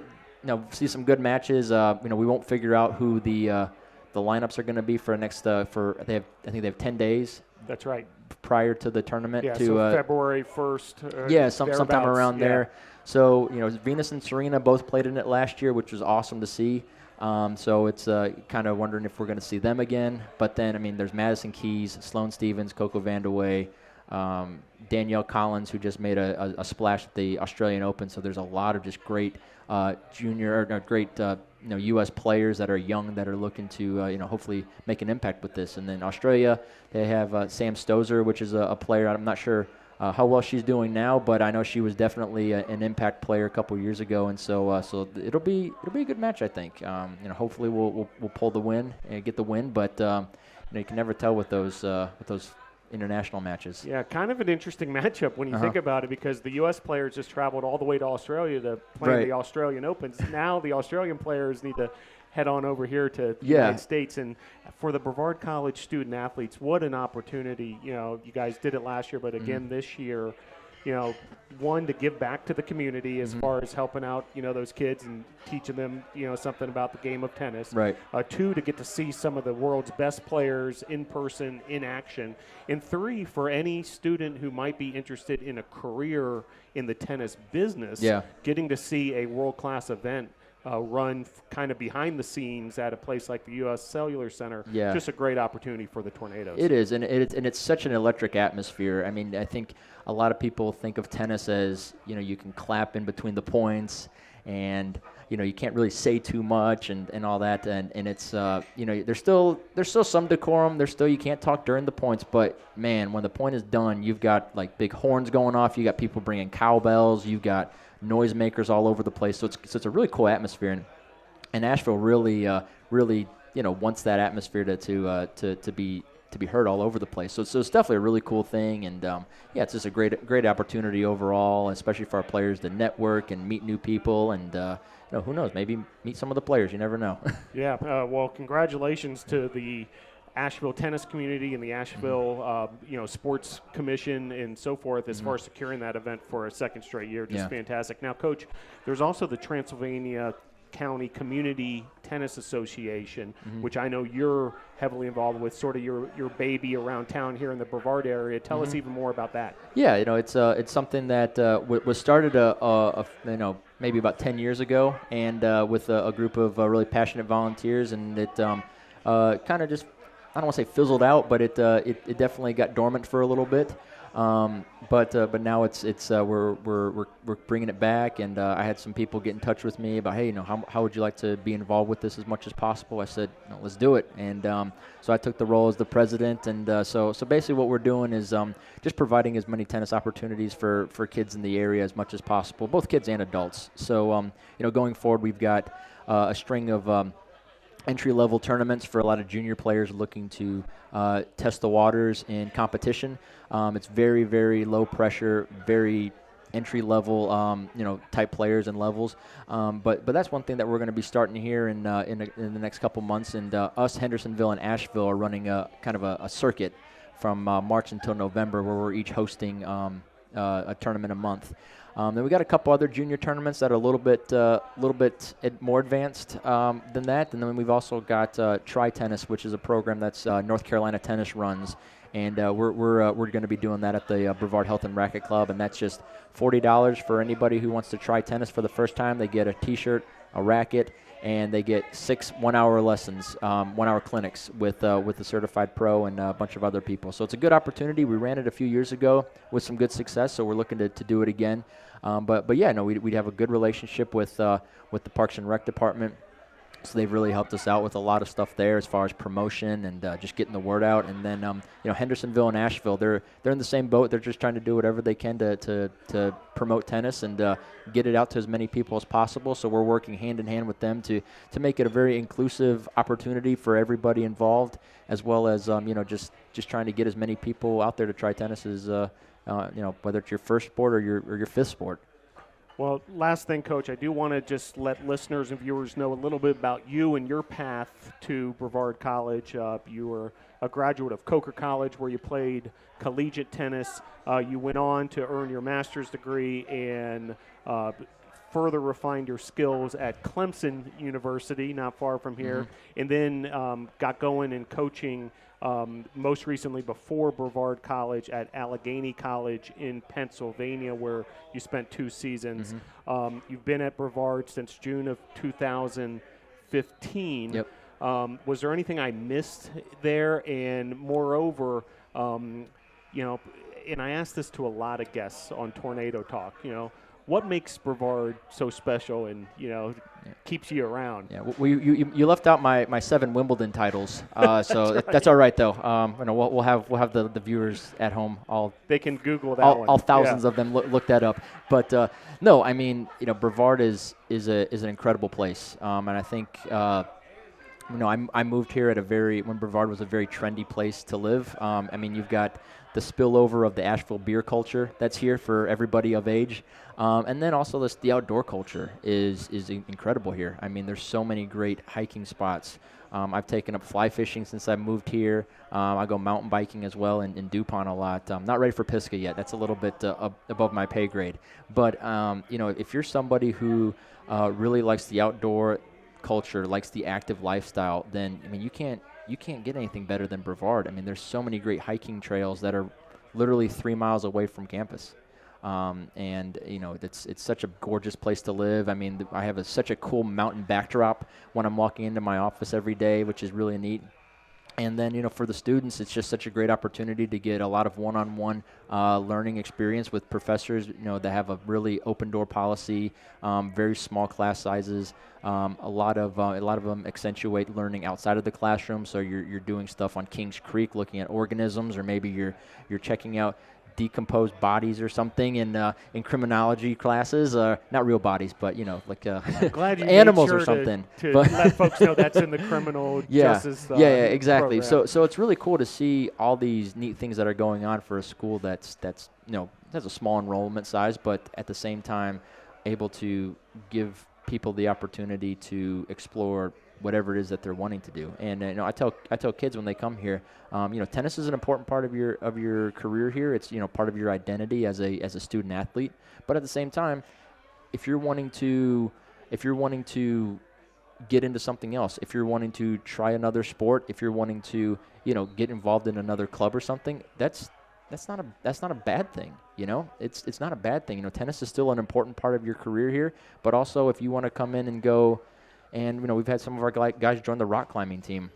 see some good matches. We won't figure out who the lineups are going to be for next I think they have 10 days. That's right. Prior to the tournament. Yeah, so February 1st. Yeah, sometime around there. So Venus and Serena both played in it last year, which was awesome to see. So it's kind of wondering if we're going to see them again. But then, there's Madison Keys, Sloane Stephens, Coco Vandeweghe, Danielle Collins, who just made a splash at the Australian Open. So there's a lot of just great great U.S. players that are young that are looking to hopefully make an impact with this. And then Australia, they have Sam Stozer, which is a player. I'm not sure how well she's doing now, but I know she was definitely an impact player a couple years ago. And so it'll be a good match, I think. Hopefully we'll pull the win and get the win, but you can never tell with those international matches. Yeah, kind of an interesting matchup when you think about it, because the U.S. players just traveled all the way to Australia to play the Australian Opens. Now the Australian players need to head on over here to the United States. And for the Brevard College student athletes, what an opportunity. You guys did it last year, but again this year, one, to give back to the community as far as helping out, those kids and teaching them, something about the game of tennis. Right. 2, to get to see some of the world's best players in person, in action. And 3, for any student who might be interested in a career in the tennis business, getting to see a world-class event run kind of behind the scenes at a place like the U.S. Cellular Center. Yeah. Just a great opportunity for the Tornadoes. It is, and it's such an electric atmosphere. I think a lot of people think of tennis as, you can clap in between the points, and you can't really say too much and all that, and it's there's still some decorum. You can't talk during the points, but man, when the point is done, you've got like big horns going off. You got people bringing cowbells. You've got noisemakers all over the place. So it's a really cool atmosphere, and Nashville really wants that atmosphere to be heard all over the place. So it's definitely a really cool thing, and it's just a great opportunity overall, especially for our players to network and meet new people, and who knows, maybe meet some of the players. You never know. Yeah. Well, congratulations to the Asheville tennis community and the Asheville, sports commission and so forth as far as securing that event for a second straight year. Just fantastic. Now, Coach, there's also the Transylvania County Community Tennis Association, which I know you're heavily involved with, sort of your baby around town here in the Brevard area. Tell us even more about that. Yeah, it's something that was started maybe about 10 years ago, and with a group of really passionate volunteers, and it kind of just, I don't want to say fizzled out, but it definitely got dormant for a little bit. But now it's we're bringing it back, and I had some people get in touch with me about, hey, how would you like to be involved with this as much as possible? I said, let's do it, and so I took the role as the president, and so basically what we're doing is just providing as many tennis opportunities for kids in the area as much as possible, both kids and adults. So going forward, we've got a string of entry-level tournaments for a lot of junior players looking to test the waters in competition. It's very, very low pressure, very entry-level, type players and levels. But that's one thing that we're going to be starting here in the next couple months. And us, Hendersonville, and Asheville are running a kind of a circuit from March until November, where we're each hosting a tournament a month. Then we got a couple other junior tournaments that are a little bit more advanced than that. And then we've also got Tri-Tennis, which is a program that's North Carolina Tennis runs. And we're going to be doing that at the Brevard Health and Racket Club, and that's just $40 for anybody who wants to try tennis for the first time. They get a T-shirt, a racket, and they get 6 one-hour lessons, 1-hour clinics with a certified pro and a bunch of other people. So it's a good opportunity. We ran it a few years ago with some good success, so we're looking to do it again. But yeah, no, we'd have a good relationship with the Parks and Rec department. So they've really helped us out with a lot of stuff there as far as promotion and just getting the word out. And then Hendersonville and Asheville, they're in the same boat. They're just trying to do whatever they can to promote tennis and get it out to as many people as possible. So we're working hand in hand with them to make it a very inclusive opportunity for everybody involved, as well as just trying to get as many people out there to try tennis as whether it's your first sport or your fifth sport. Well, last thing, Coach, I do want to just let listeners and viewers know a little bit about you and your path to Brevard College. You were a graduate of Coker College, where you played collegiate tennis. You went on to earn your master's degree and further refined your skills at Clemson University, not far from here, and then got going in coaching most recently before Brevard College at Allegheny College in Pennsylvania, where you spent 2 seasons. You've been at Brevard since June of 2015. Yep. Was there anything I missed there? And moreover, and I asked this to a lot of guests on Tornado Talk, what makes Brevard so special and, keeps you around? Yeah, well, you left out my 7 Wimbledon titles, so right. That's all right though. We'll have the viewers at home they can Google that one. All thousands of them look that up. But no, I mean, Brevard is an incredible place, and I think I moved here when Brevard was a very trendy place to live. You've got the spillover of the Asheville beer culture that's here for everybody of age. And then also the outdoor culture is incredible here. I mean, there's so many great hiking spots. I've taken up fly fishing since I moved here. I go mountain biking as well in DuPont a lot. I'm not ready for Pisgah yet. That's a little bit above my pay grade. But, if you're somebody who really likes the outdoor culture, likes the active lifestyle, then, you can't get anything better than Brevard. There's so many great hiking trails that are literally 3 miles away from campus. It's such a gorgeous place to live. I have such a cool mountain backdrop when I'm walking into my office every day, which is really neat. And then, for the students, it's just such a great opportunity to get a lot of one-on-one learning experience with professors, that have a really open-door policy, very small class sizes. A lot of them accentuate learning outside of the classroom. So you're doing stuff on Kings Creek, looking at organisms, or maybe you're checking out decomposed bodies or something in criminology classes, not real bodies, but glad you animals made sure or something. To let folks know that's in the criminal justice. Exactly. Program. So it's really cool to see all these neat things that are going on for a school that's has a small enrollment size, but at the same time able to give people the opportunity to explore whatever it is that they're wanting to do. And I tell kids when they come here, tennis is an important part of your career here. It's part of your identity as a student athlete. But at the same time, if you're wanting to get into something else, if you're wanting to try another sport, if you're wanting to get involved in another club or something, that's not a bad thing. It's not a bad thing. Tennis is still an important part of your career here. But also, if you want to come in and go. And, we've had some of our guys join the rock climbing team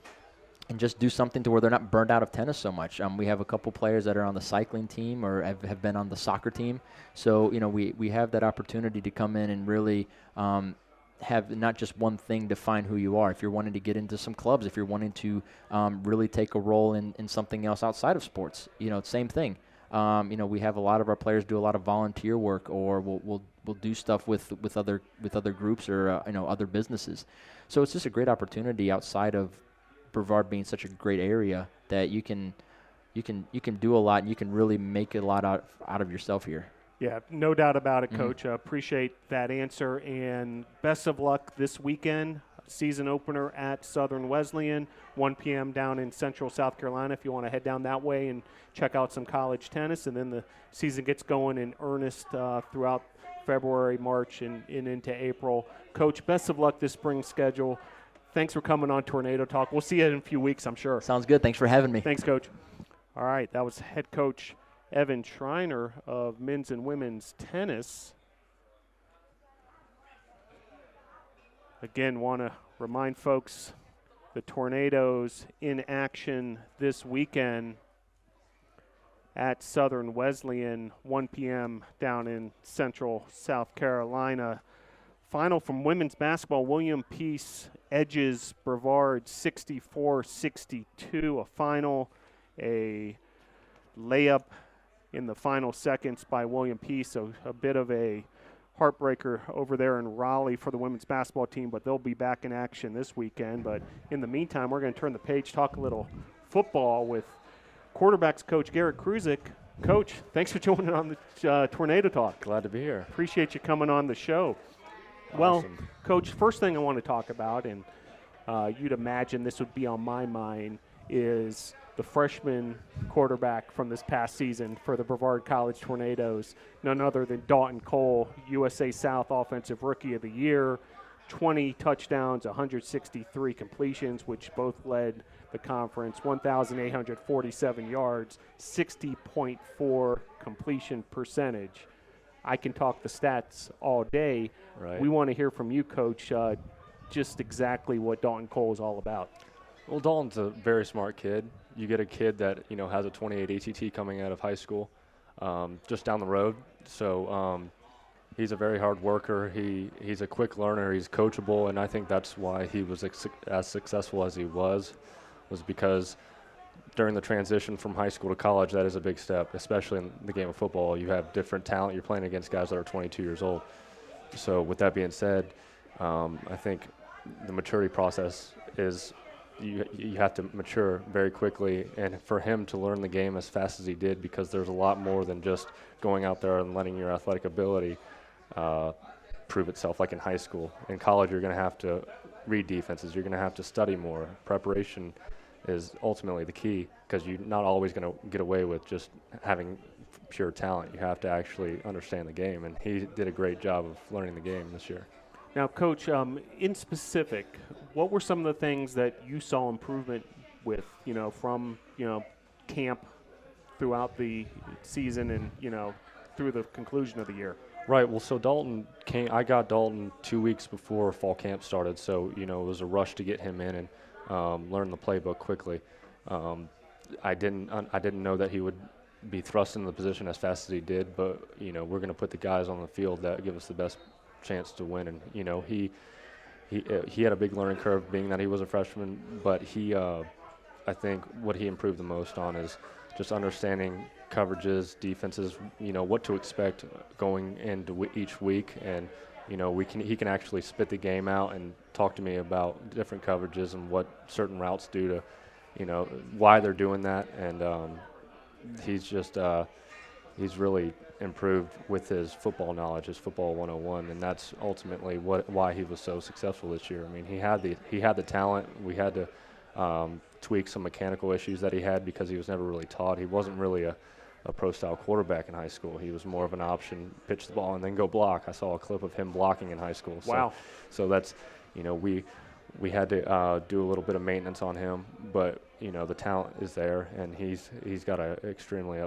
and just do something to where they're not burned out of tennis so much. We have a couple players that are on the cycling team or have been on the soccer team. So, we have that opportunity to come in and really have not just one thing define who you are. If you're wanting to get into some clubs, if you're wanting to really take a role in something else outside of sports, same thing. We have a lot of our players do a lot of volunteer work, or we'll do stuff with other groups or other businesses. So it's just a great opportunity outside of Brevard being such a great area that you can do a lot and you can really make a lot out of yourself here. Yeah, no doubt about it, Coach. Appreciate that answer, and best of luck this weekend. Season opener at Southern Wesleyan, 1 p.m. down in Central South Carolina if you want to head down that way and check out some college tennis. And then the season gets going in earnest throughout February, March, and into April. Coach, best of luck this spring schedule. Thanks for coming on Tornado Talk. We'll see you in a few weeks, I'm sure. Sounds good. Thanks for having me. Thanks, Coach. All right, that was head coach Evan Schreiner of men's and women's tennis. Again, want to remind folks the Tornadoes in action this weekend at Southern Wesleyan, 1 p.m. down in Central South Carolina. Final from women's basketball, William Peace edges Brevard 64-62, a final, a layup in the final seconds by William Peace, so a bit of a heartbreaker over there in Raleigh for the women's basketball team, but they'll be back in action this weekend. But in the meantime, we're going to turn the page, talk a little football with quarterbacks coach Garrett Kruczek. Coach, thanks for joining on the Tornado Talk. Glad to be here. Appreciate you coming on the show. Awesome. Well, Coach, first thing I want to talk about, and you'd imagine this would be on my mind, is the freshman quarterback from this past season for the Brevard College Tornadoes, none other than Dalton Cole, USA South Offensive Rookie of the Year, 20 touchdowns, 163 completions, which both led the conference, 1,847 yards, 60.4 completion percentage. I can talk the stats all day. Right. We want to hear from you, Coach, just exactly what Dalton Cole is all about. Well, Dalton's a very smart kid. You get a kid that, has a 28 ACT coming out of high school just down the road. So he's a very hard worker. He's a quick learner. He's coachable, and I think that's why he was as successful as he was because during the transition from high school to college, that is a big step, especially in the game of football. You have different talent. You're playing against guys that are 22 years old. So with that being said, I think the maturity process is you have to mature very quickly, and for him to learn the game as fast as he did, because there's a lot more than just going out there and letting your athletic ability prove itself like in high school. In college, you're going to have to read defenses. You're going to have to study more. Preparation is ultimately the key, because you're not always going to get away with just having pure talent. You have to actually understand the game, and he did a great job of learning the game this year. Now, Coach, in specific, what were some of the things that you saw improvement with, from, camp throughout the season and, through the conclusion of the year? Right. Well, so I got Dalton 2 weeks before fall camp started, so, it was a rush to get him in and learn the playbook quickly. I didn't know that he would be thrust into the position as fast as he did, but, we're going to put the guys on the field that give us the best chance to win. And he had a big learning curve being that he was a freshman, but I think what he improved the most on is just understanding coverages, defenses, what to expect going into each week. And he can actually spit the game out and talk to me about different coverages and what certain routes do to why they're doing that. And he's really improved with his football knowledge, his football 101, and that's ultimately why he was so successful this year. I mean, he had the talent. We had to tweak some mechanical issues that he had because he was never really taught. He wasn't really a pro-style quarterback in high school. He was more of an option, pitch the ball and then go block. I saw a clip of him blocking in high school. Wow. So that's, we had to do a little bit of maintenance on him, but, the talent is there, and he's got an extremely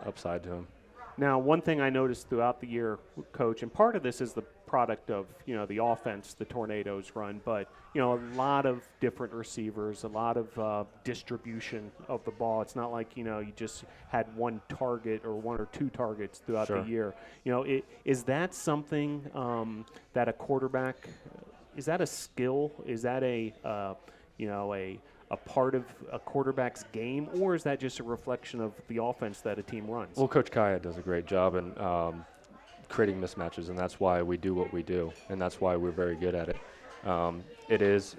upside to him. Now, one thing I noticed throughout the year, Coach, and part of this is the product of, the offense the Tornadoes run, but, a lot of different receivers, a lot of distribution of the ball. It's not like, you just had one target or one or two targets throughout Sure. the year. Is that something that a quarterback, is that a skill? Is that a part of a quarterback's game, or is that just a reflection of the offense that a team runs? Well, Coach Kaya does a great job in creating mismatches, and that's why we do what we do, and that's why we're very good at it. It is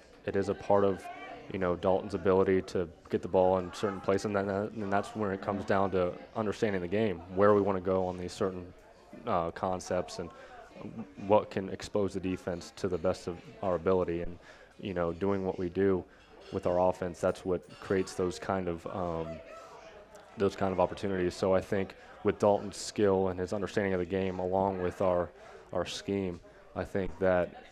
a part of, Dalton's ability to get the ball in certain places, and that's when it comes down to understanding the game, where we want to go on these certain concepts and what can expose the defense to the best of our ability. And, doing what we do with our offense, that's what creates those kind of opportunities. So I think with Dalton's skill and his understanding of the game, along with our scheme, I think that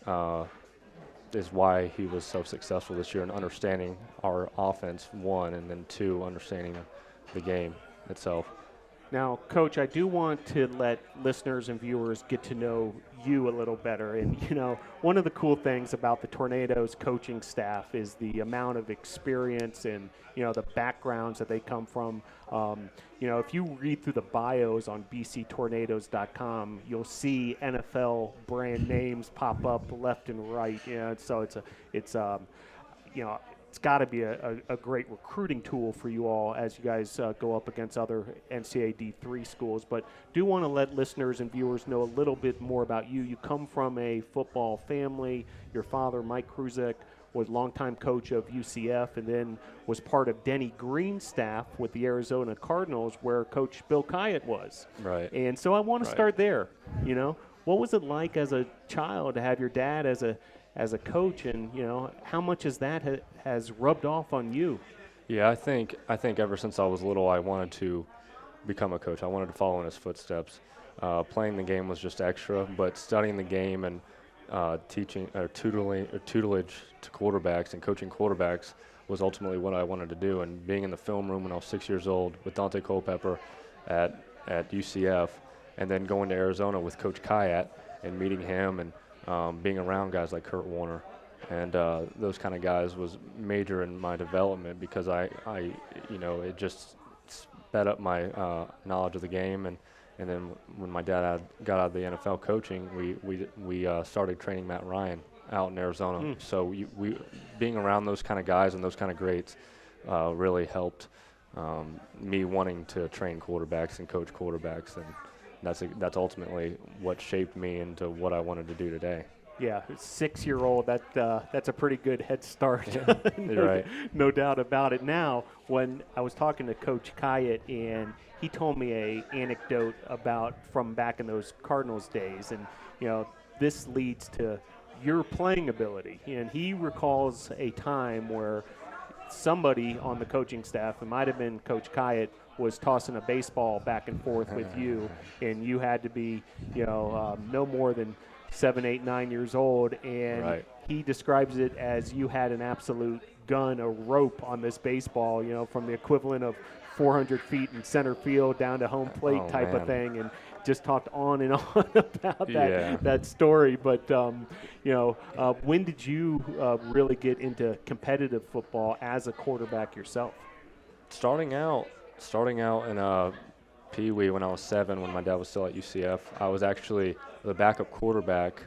is why he was so successful this year in understanding our offense, one, and then two, understanding the game itself. Now, Coach, I do want to let listeners and viewers get to know you a little better. And, one of the cool things about the Tornadoes coaching staff is the amount of experience and, the backgrounds that they come from. If you read through the bios on bctornadoes.com, you'll see NFL brand names pop up left and right. So it's got to be a great recruiting tool for you all as you guys go up against other NCAA D3 schools. But do want to let listeners and viewers know a little bit more about you. You come from a football family. Your father, Mike Kruczek, was longtime coach of UCF and then was part of Denny Green's staff with the Arizona Cardinals, where Coach Bill Kyatt was. Right. And so I want to start there. What was it like as a child to have your dad as a coach, and how much has that has rubbed off on you? Yeah, I think ever since I was little, I wanted to become a coach. I wanted to follow in his footsteps. Playing the game was just extra, but studying the game and teaching or tutelage to quarterbacks and coaching quarterbacks was ultimately what I wanted to do. And being in the film room when I was 6 years old with Dante Culpepper at UCF, and then going to Arizona with Coach Kyatt and meeting him and being around guys like Kurt Warner and those kind of guys was major in my development, because I it just sped up my knowledge of the game. And then when my dad got out of the NFL coaching, we started training Matt Ryan out in Arizona. So we being around those kind of guys and those kind of greats really helped me wanting to train quarterbacks and coach quarterbacks, and that's ultimately what shaped me into what I wanted to do today. Yeah, 6-year-old, that's a pretty good head start. You're right. No doubt about it. Now, when I was talking to Coach Kyatt, and he told me a anecdote about from back in those Cardinals days, and this leads to your playing ability. And he recalls a time where somebody on the coaching staff, it might have been Coach Kyatt, was tossing a baseball back and forth with you, and you had to be, no more than 7, 8, 9 years old, and he describes it as you had an absolute gun, a rope on this baseball, from the equivalent of 400 feet in center field down to home plate of thing, and just talked on and on about that story. But, when did you really get into competitive football as a quarterback yourself? Starting out in Pee Wee when I was 7, when my dad was still at UCF, I was actually the backup quarterback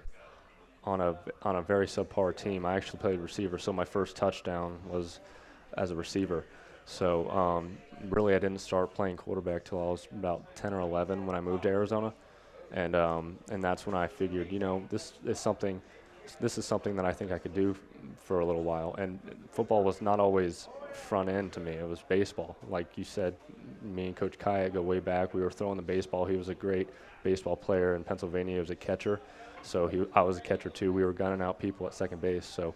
on a very subpar team. I actually played receiver, so my first touchdown was as a receiver. So really, I didn't start playing quarterback till I was about 10 or 11 when I moved to Arizona, and that's when I figured, this is something that I think I could do for a little while. And football was not always front end to me. It was baseball. Like you said, me and Coach Kyatt go way back. We were throwing the baseball. He was a great baseball player in Pennsylvania. He was a catcher. So I was a catcher too. We were gunning out people at second base. So,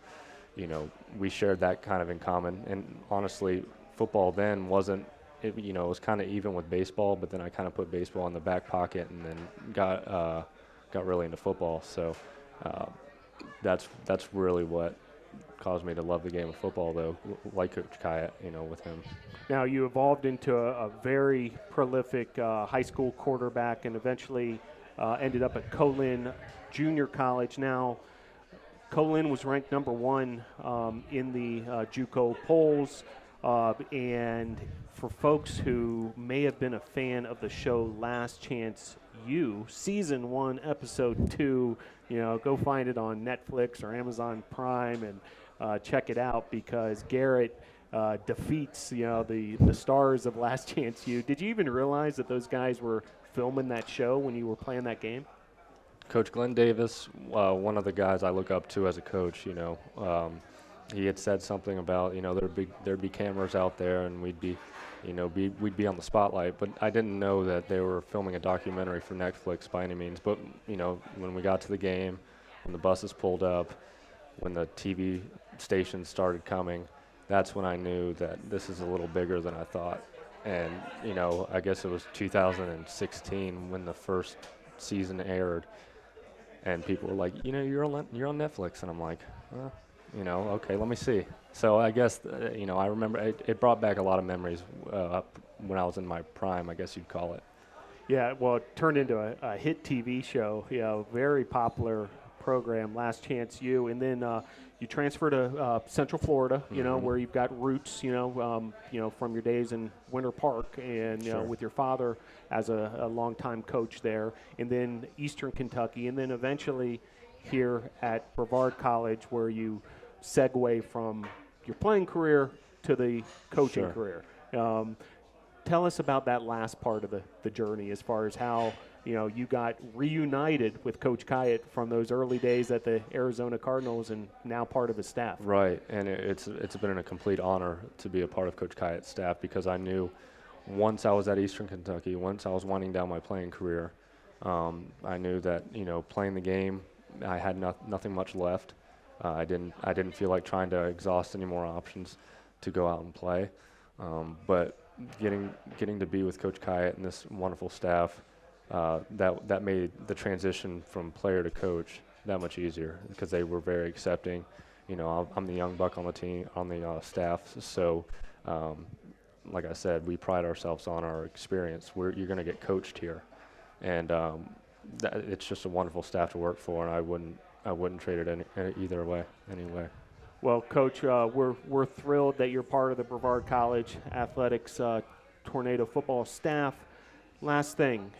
we shared that kind of in common. And honestly, football then wasn't, it was kind of even with baseball, but then I kind of put baseball in the back pocket and then got really into football. So that's really what caused me to love the game of football, though, like Coach Kyatt, with him. Now, you evolved into a very prolific high school quarterback and eventually ended up at Colin Junior College. Now, Colin was ranked number 1 in the JUCO polls. And for folks who may have been a fan of the show Last Chance U, Season 1, Episode 2, go find it on Netflix or Amazon Prime and check it out, because Garrett defeats, the stars of Last Chance U. Did you even realize that those guys were filming that show when you were playing that game? Coach Glenn Davis, one of the guys I look up to as a coach, he had said something about, there'd be cameras out there and we'd be we'd be on the spotlight, but I didn't know that they were filming a documentary for Netflix by any means. But, when we got to the game, when the buses pulled up, when the TV stations started coming, that's when I knew that this is a little bigger than I thought. And, I guess it was 2016 when the first season aired, and people were like, you're on Netflix. And I'm like, okay, let me see. So I guess, I remember it brought back a lot of memories when I was in my prime, I guess you'd call it. Yeah, well, it turned into a hit TV show, very popular program, Last Chance U. And then you transfer to Central Florida, where you've got roots, from your days in Winter Park and, Sure. with your father as a longtime coach there. And then Eastern Kentucky. And then eventually here at Brevard College, where you segue from your playing career to the coaching Sure. career. Tell us about that last part of the journey, as far as how you got reunited with Coach Kyatt from those early days at the Arizona Cardinals and now part of his staff. Right, and it's been a complete honor to be a part of Coach Kyatt's staff, because I knew once I was at Eastern Kentucky, once I was winding down my playing career, I knew that playing the game, I had nothing much left. I didn't feel like trying to exhaust any more options to go out and play, but getting to be with Coach Kyatt and this wonderful staff, that made the transition from player to coach that much easier, because they were very accepting. I'm the young buck on the team, on the staff, so like I said, we pride ourselves on our experience. You're going to get coached here, and it's just a wonderful staff to work for, and I wouldn't trade it either way, anyway. Well, Coach, we're thrilled that you're part of the Brevard College Athletics Tornado football staff. Last thing,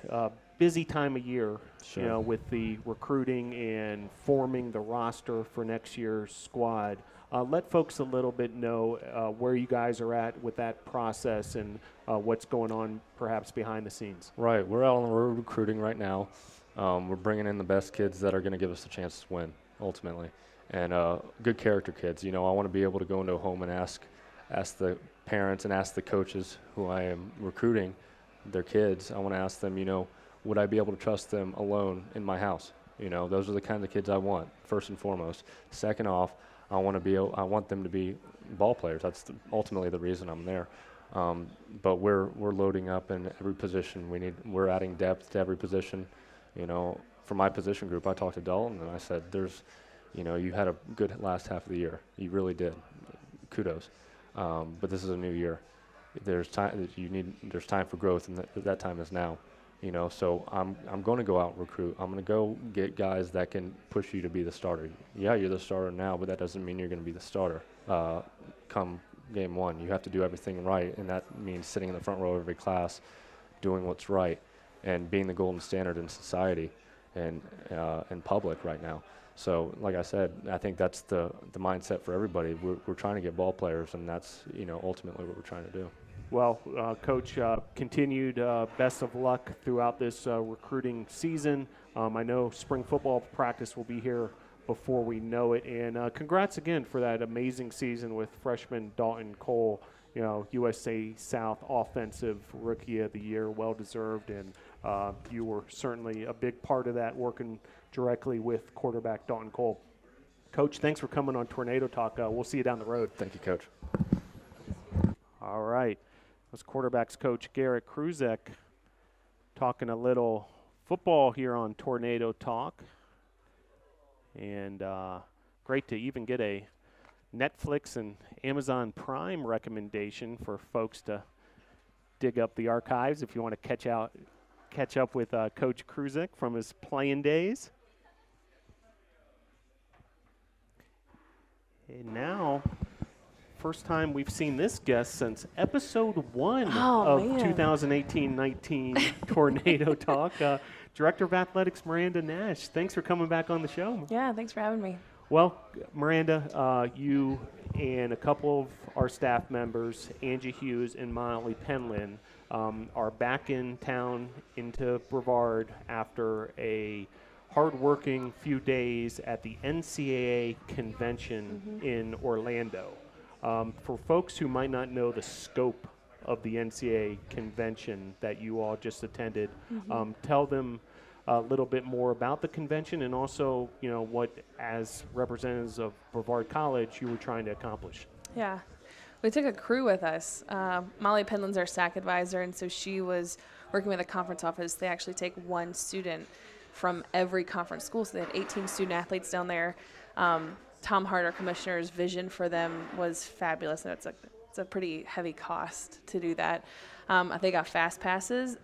busy time of year, Sure. with the recruiting and forming the roster for next year's squad. Let folks a little bit know where you guys are at with that process and what's going on perhaps behind the scenes. Right, we're out on the road recruiting right now. We're bringing in the best kids that are going to give us a chance to win, ultimately, and good character kids. I want to be able to go into a home and ask the parents and ask the coaches who I am recruiting their kids. I want to ask them, would I be able to trust them alone in my house? Those are the kinds of kids I want, first and foremost. Second off, I want them to be ball players. That's ultimately the reason I'm there. But we're loading up in every position we need. We're adding depth to every position. For my position group, I talked to Dalton and I said, you had a good last half of the year. You really did. Kudos. But this is a new year. There's time there's time for growth, and that time is now. So I'm going to go out and recruit. I'm going to go get guys that can push you to be the starter. Yeah, you're the starter now, but that doesn't mean you're going to be the starter come game one. You have to do everything right, and that means sitting in the front row of every class, doing what's right, and being the golden standard in society and in public right now. So, like I said, I think that's the mindset for everybody. We're trying to get ball players, and that's ultimately what we're trying to do. Well, Coach, continued best of luck throughout this recruiting season. I know spring football practice will be here before we know it. And congrats again for that amazing season with freshman Dalton Cole, USA South Offensive Rookie of the Year, well-deserved. And you were certainly a big part of that, working directly with quarterback Dalton Cole. Coach, thanks for coming on Tornado Talk. We'll see you down the road. Thank you, Coach. All right. That's quarterbacks coach Garrett Kruczek talking a little football here on Tornado Talk. And great to even get a Netflix and Amazon Prime recommendation for folks to dig up the archives if you want to catch up with Coach Kruczek from his playing days. And now, first time we've seen this guest since episode 1 of 2018-19 Tornado Talk. Director of Athletics, Myranda Nash. Thanks for coming back on the show. Yeah, thanks for having me. Well, Myranda, you and a couple of our staff members, Angie Hughes and Molly Penland, are back in town into Brevard after a hard-working few days at the NCAA convention in Orlando. For folks who might not know the scope of the NCAA convention that you all just attended. Tell them a little bit more about the convention and also, what as representatives of Brevard College you were trying to accomplish. Yeah. We took a crew with us. Molly Penland's our SAC advisor, and so she was working with the conference office. They actually take one student from every conference school, so they had 18 student athletes down there. Tom Hart, our commissioner's vision for them was fabulous, and it's a pretty heavy cost to do that. They got fast passes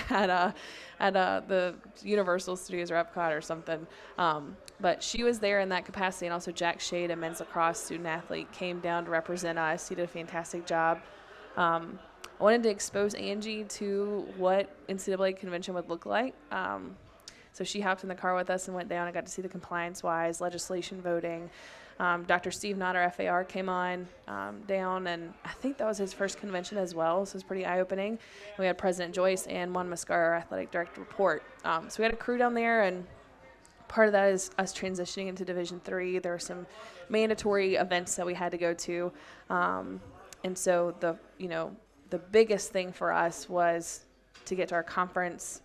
at the Universal Studios or Epcot or something. But she was there in that capacity, and also Jack Shade, a men's lacrosse student athlete, came down to represent us. He did a fantastic job. I wanted to expose Angie to what NCAA convention would look like. So she hopped in the car with us and went down and got to see the compliance-wise, legislation voting. Dr. Steve Knott, our FAR, came on down, and I think that was his first convention as well, so it was pretty eye-opening. And we had President Joyce and Juan Mascara, our athletic director, report. So we had a crew down there, and part of that is us transitioning into Division III. There were some mandatory events that we had to go to. And so the biggest thing for us was to get to our conference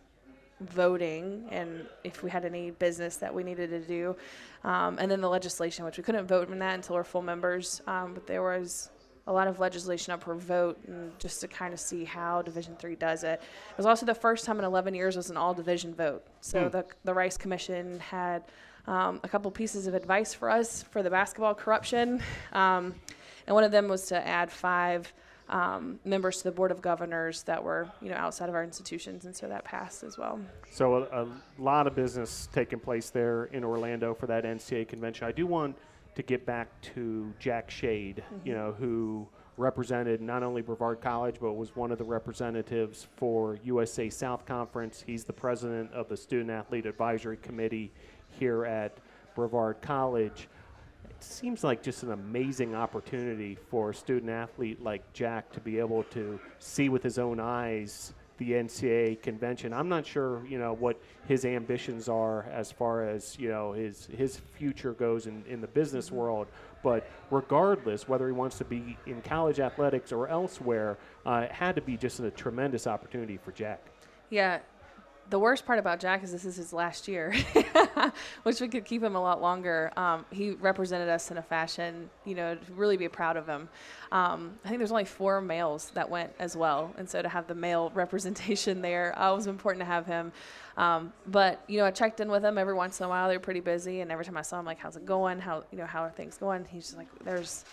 voting and if we had any business that we needed to do. And then the legislation, which we couldn't vote in that until we're full members. But there was a lot of legislation up for vote and just to kind of see how Division III does it. It was also the first time in 11 years it was an all-division vote. So the Rice Commission had a couple pieces of advice for us for the basketball corruption. And one of them was to add 5 members to the Board of Governors that were, outside of our institutions, and so that passed as well. So a lot of business taking place there in Orlando for that NCAA convention. I do want to get back to Jack Shade, who represented not only Brevard College, but was one of the representatives for USA South Conference. He's the president of the Student Athlete Advisory Committee here at Brevard College. It seems like just an amazing opportunity for a student athlete like Jack to be able to see with his own eyes the NCAA convention. I'm not sure, what his ambitions are as far as, his future goes in the business world. But regardless, whether he wants to be in college athletics or elsewhere, it had to be just a tremendous opportunity for Jack. Yeah. The worst part about Jack is this is his last year. Wish we could keep him a lot longer. He represented us in a fashion, to really be proud of him. I think there's only 4 males that went as well. And so to have the male representation there, it was important to have him. But, I checked in with him every once in a while. They were pretty busy. And every time I saw him, like, how's it going? How are things going? He's just like, there's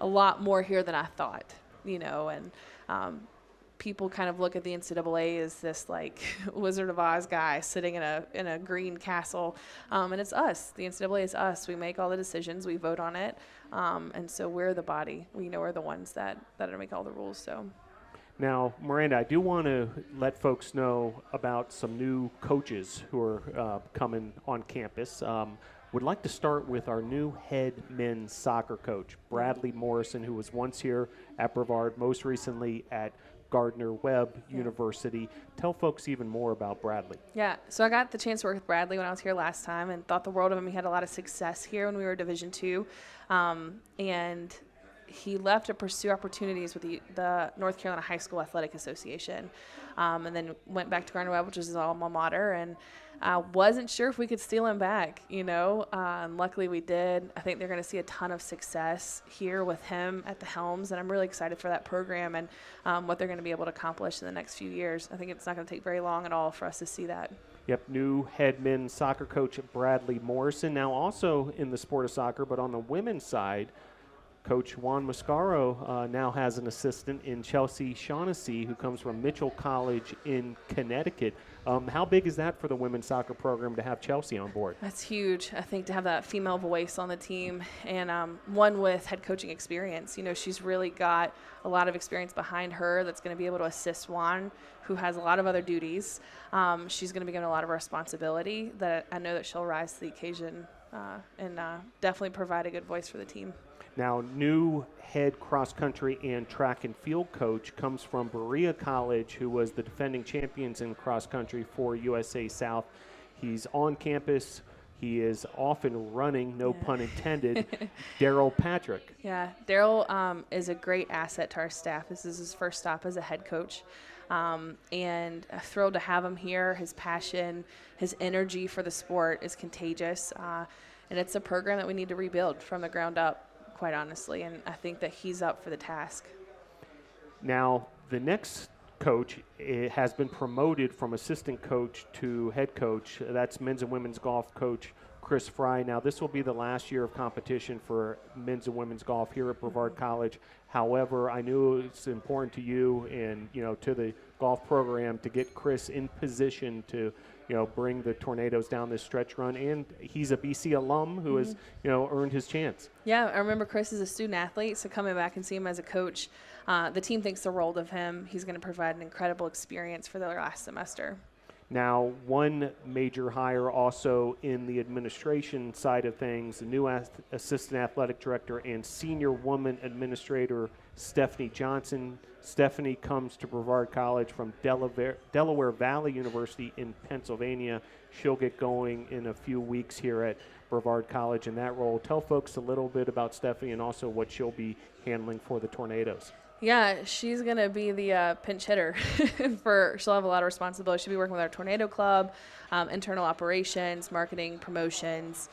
a lot more here than I thought, and people kind of look at the NCAA as this like Wizard of Oz guy sitting in a green castle, and it's us. The NCAA is us. We make all the decisions. We vote on it, and so we're the body. We're the ones that make all the rules. So. Now, Myranda, I do want to let folks know about some new coaches who are coming on campus. Would like to start with our new head men's soccer coach, Bradley Morrison, who was once here at Brevard, most recently at Gardner-Webb University. Tell folks even more about Bradley. Yeah, so I got the chance to work with Bradley when I was here last time and thought the world of him. He had a lot of success here when we were Division II, and he left to pursue opportunities with the North Carolina High School Athletic Association, and then went back to Gardner-Webb, which is his alma mater, and I wasn't sure if we could steal him back, and luckily we did. I think they're going to see a ton of success here with him at the helms, and I'm really excited for that program and what they're going to be able to accomplish in the next few years. I think it's not going to take very long at all for us to see that. Yep, new head men's soccer coach Bradley Morrison, now also in the sport of soccer, but on the women's side, Coach Juan Mascaro now has an assistant in Chelsea Shaughnessy, who comes from Mitchell College in Connecticut. How big is that for the women's soccer program to have Chelsea on board? That's huge, I think, to have that female voice on the team and one with head coaching experience. She's really got a lot of experience behind her that's going to be able to assist Juan, who has a lot of other duties. She's going to be given a lot of responsibility that I know that she'll rise to the occasion and definitely provide a good voice for the team. Now, new head cross-country and track and field coach comes from Berea College, who was the defending champions in cross-country for USA South. He's on campus He is off and running, no pun intended, Daryl Patrick. Yeah, Daryl is a great asset to our staff. This is his first stop as a head coach. And thrilled to have him here. His passion, his energy for the sport is contagious. And it's a program that we need to rebuild from the ground up, quite honestly. And I think that he's up for the task. Now, the next coach has been promoted from assistant coach to head coach. That's men's and women's golf coach Chris Fry. Now, this will be the last year of competition for men's and women's golf here at Brevard College. However, I knew it's important to you and, to the golf program to get Chris in position to, bring the Tornadoes down this stretch run. And he's a BC alum who has, earned his chance. Yeah, I remember Chris is a student athlete, so coming back and seeing him as a coach, the team thinks the world of him. He's going to provide an incredible experience for their last semester. Now, one major hire also in the administration side of things, the new assistant athletic director and senior woman administrator, Stephanie Johnson. Stephanie comes to Brevard College from Delaware Valley University in Pennsylvania. She'll get going in a few weeks here at Brevard College in that role. Tell folks a little bit about Stephanie and also what she'll be handling for the Tornadoes. Yeah, she's going to be the pinch hitter. She'll have a lot of responsibility. She'll be working with our Tornado Club, internal operations, marketing, promotions.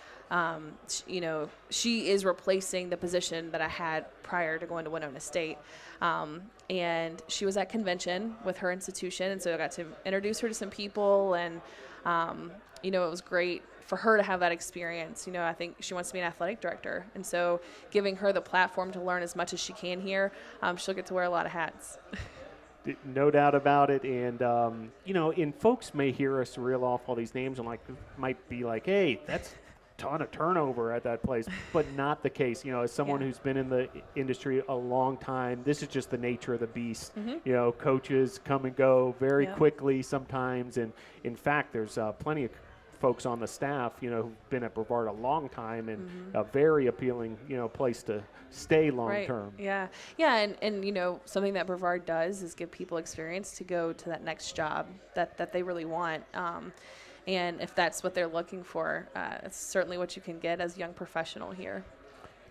She is replacing the position that I had prior to going to Winona State. And she was at convention with her institution, and so I got to introduce her to some people, and, it was great for her to have that experience. I think she wants to be an athletic director. And so giving her the platform to learn as much as she can here, she'll get to wear a lot of hats. No doubt about it. And, and folks may hear us reel off all these names and might be like, hey, that's a ton of turnover at that place, but not the case. As someone who's been in the industry a long time, this is just the nature of the beast. Mm-hmm. Coaches come and go very quickly sometimes. And in fact, there's plenty of folks on the staff, who've been at Brevard a long time and a very appealing, place to stay long term. Right. Yeah. Yeah. And something that Brevard does is give people experience to go to that next job that they really want. And if that's what they're looking for, it's certainly what you can get as a young professional here.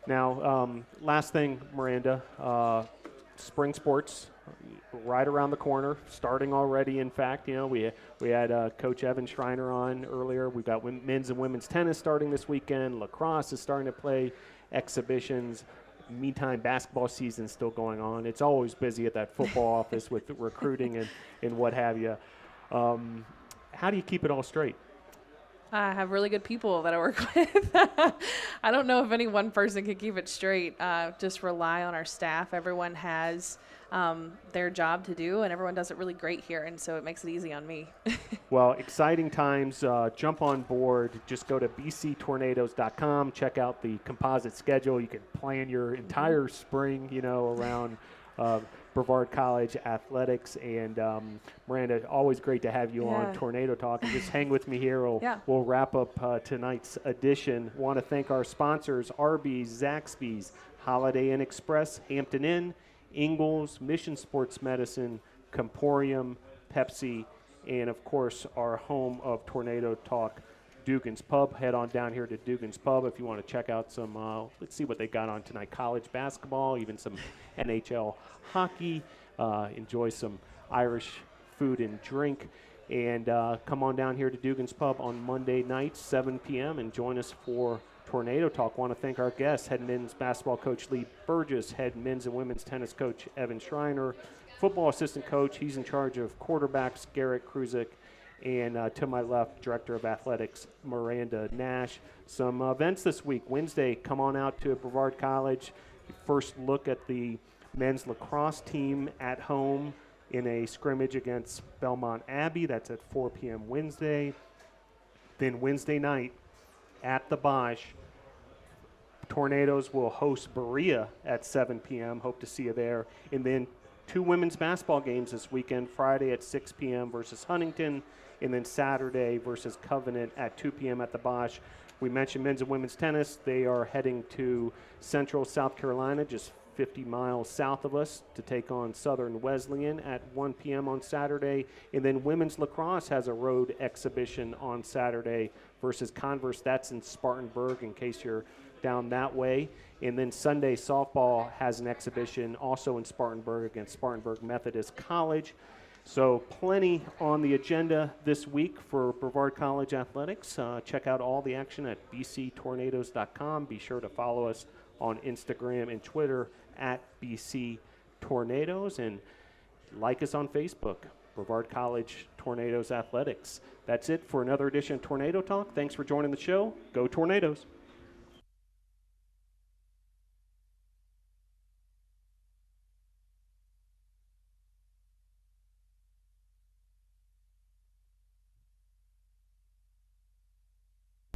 Now, last thing, Myranda, spring sports right around the corner, starting already. In fact, we had Coach Evan Schreiner on earlier. We've got men's and women's tennis starting this weekend. Lacrosse is starting to play exhibitions. Meantime, basketball season's still going on. It's always busy at that football office with recruiting and what have you. How do you keep it all straight? I have really good people that I work with. I don't know if any one person can keep it straight. Just rely on our staff. Everyone has their job to do, and everyone does it really great here, and so it makes it easy on me. Well, exciting times. Jump on board. Just go to bctornadoes.com. Check out the composite schedule. You can plan your entire spring, around Brevard College athletics. And Myranda, always great to have you on Tornado Talk. And just hang with me here. We'll wrap up tonight's edition. Want to thank our sponsors, Arby's, Zaxby's, Holiday Inn Express, Hampton Inn, Ingles, Mission Sports Medicine, Comporium, Pepsi, and, of course, our home of Tornado Talk, Dugan's Pub. Head on down here to Dugan's Pub if you want to check out some, let's see what they got on tonight, college basketball, even some NHL hockey. Enjoy some Irish food and drink. And come on down here to Dugan's Pub on Monday nights, 7 p.m., and join us for Tornado Talk. Want to thank our guests, head men's basketball coach Lee Burgess, head men's and women's tennis coach Evan Schreiner, football assistant coach, he's in charge of quarterbacks, Garrett, Kruczek, and to my left, director of athletics, Myranda Nash. Some events this week. Wednesday, come on out to Brevard College. First look at the men's lacrosse team at home in a scrimmage against Belmont Abbey. That's at 4 p.m. Wednesday. Then Wednesday night at the Bosch, Tornadoes will host Berea at 7 p.m. Hope to see you there. And then 2 women's basketball games this weekend, Friday at 6 p.m. versus Huntington, and then Saturday versus Covenant at 2 p.m. at the Bosch. We mentioned men's and women's tennis. They are heading to Central South Carolina, just 50 miles south of us to take on Southern Wesleyan at 1 p.m. on Saturday. And then women's lacrosse has a road exhibition on Saturday versus Converse. That's in Spartanburg, in case you're down that way. And then Sunday softball has an exhibition also in Spartanburg against Spartanburg Methodist College. So plenty on the agenda this week for Brevard College athletics. Check out all the action at bctornadoes.com. Be sure to follow us on Instagram and Twitter at bctornadoes, and like us on Facebook, Brevard College Tornadoes Athletics. That's it for another edition of Tornado Talk. Thanks for joining the show. Go Tornadoes.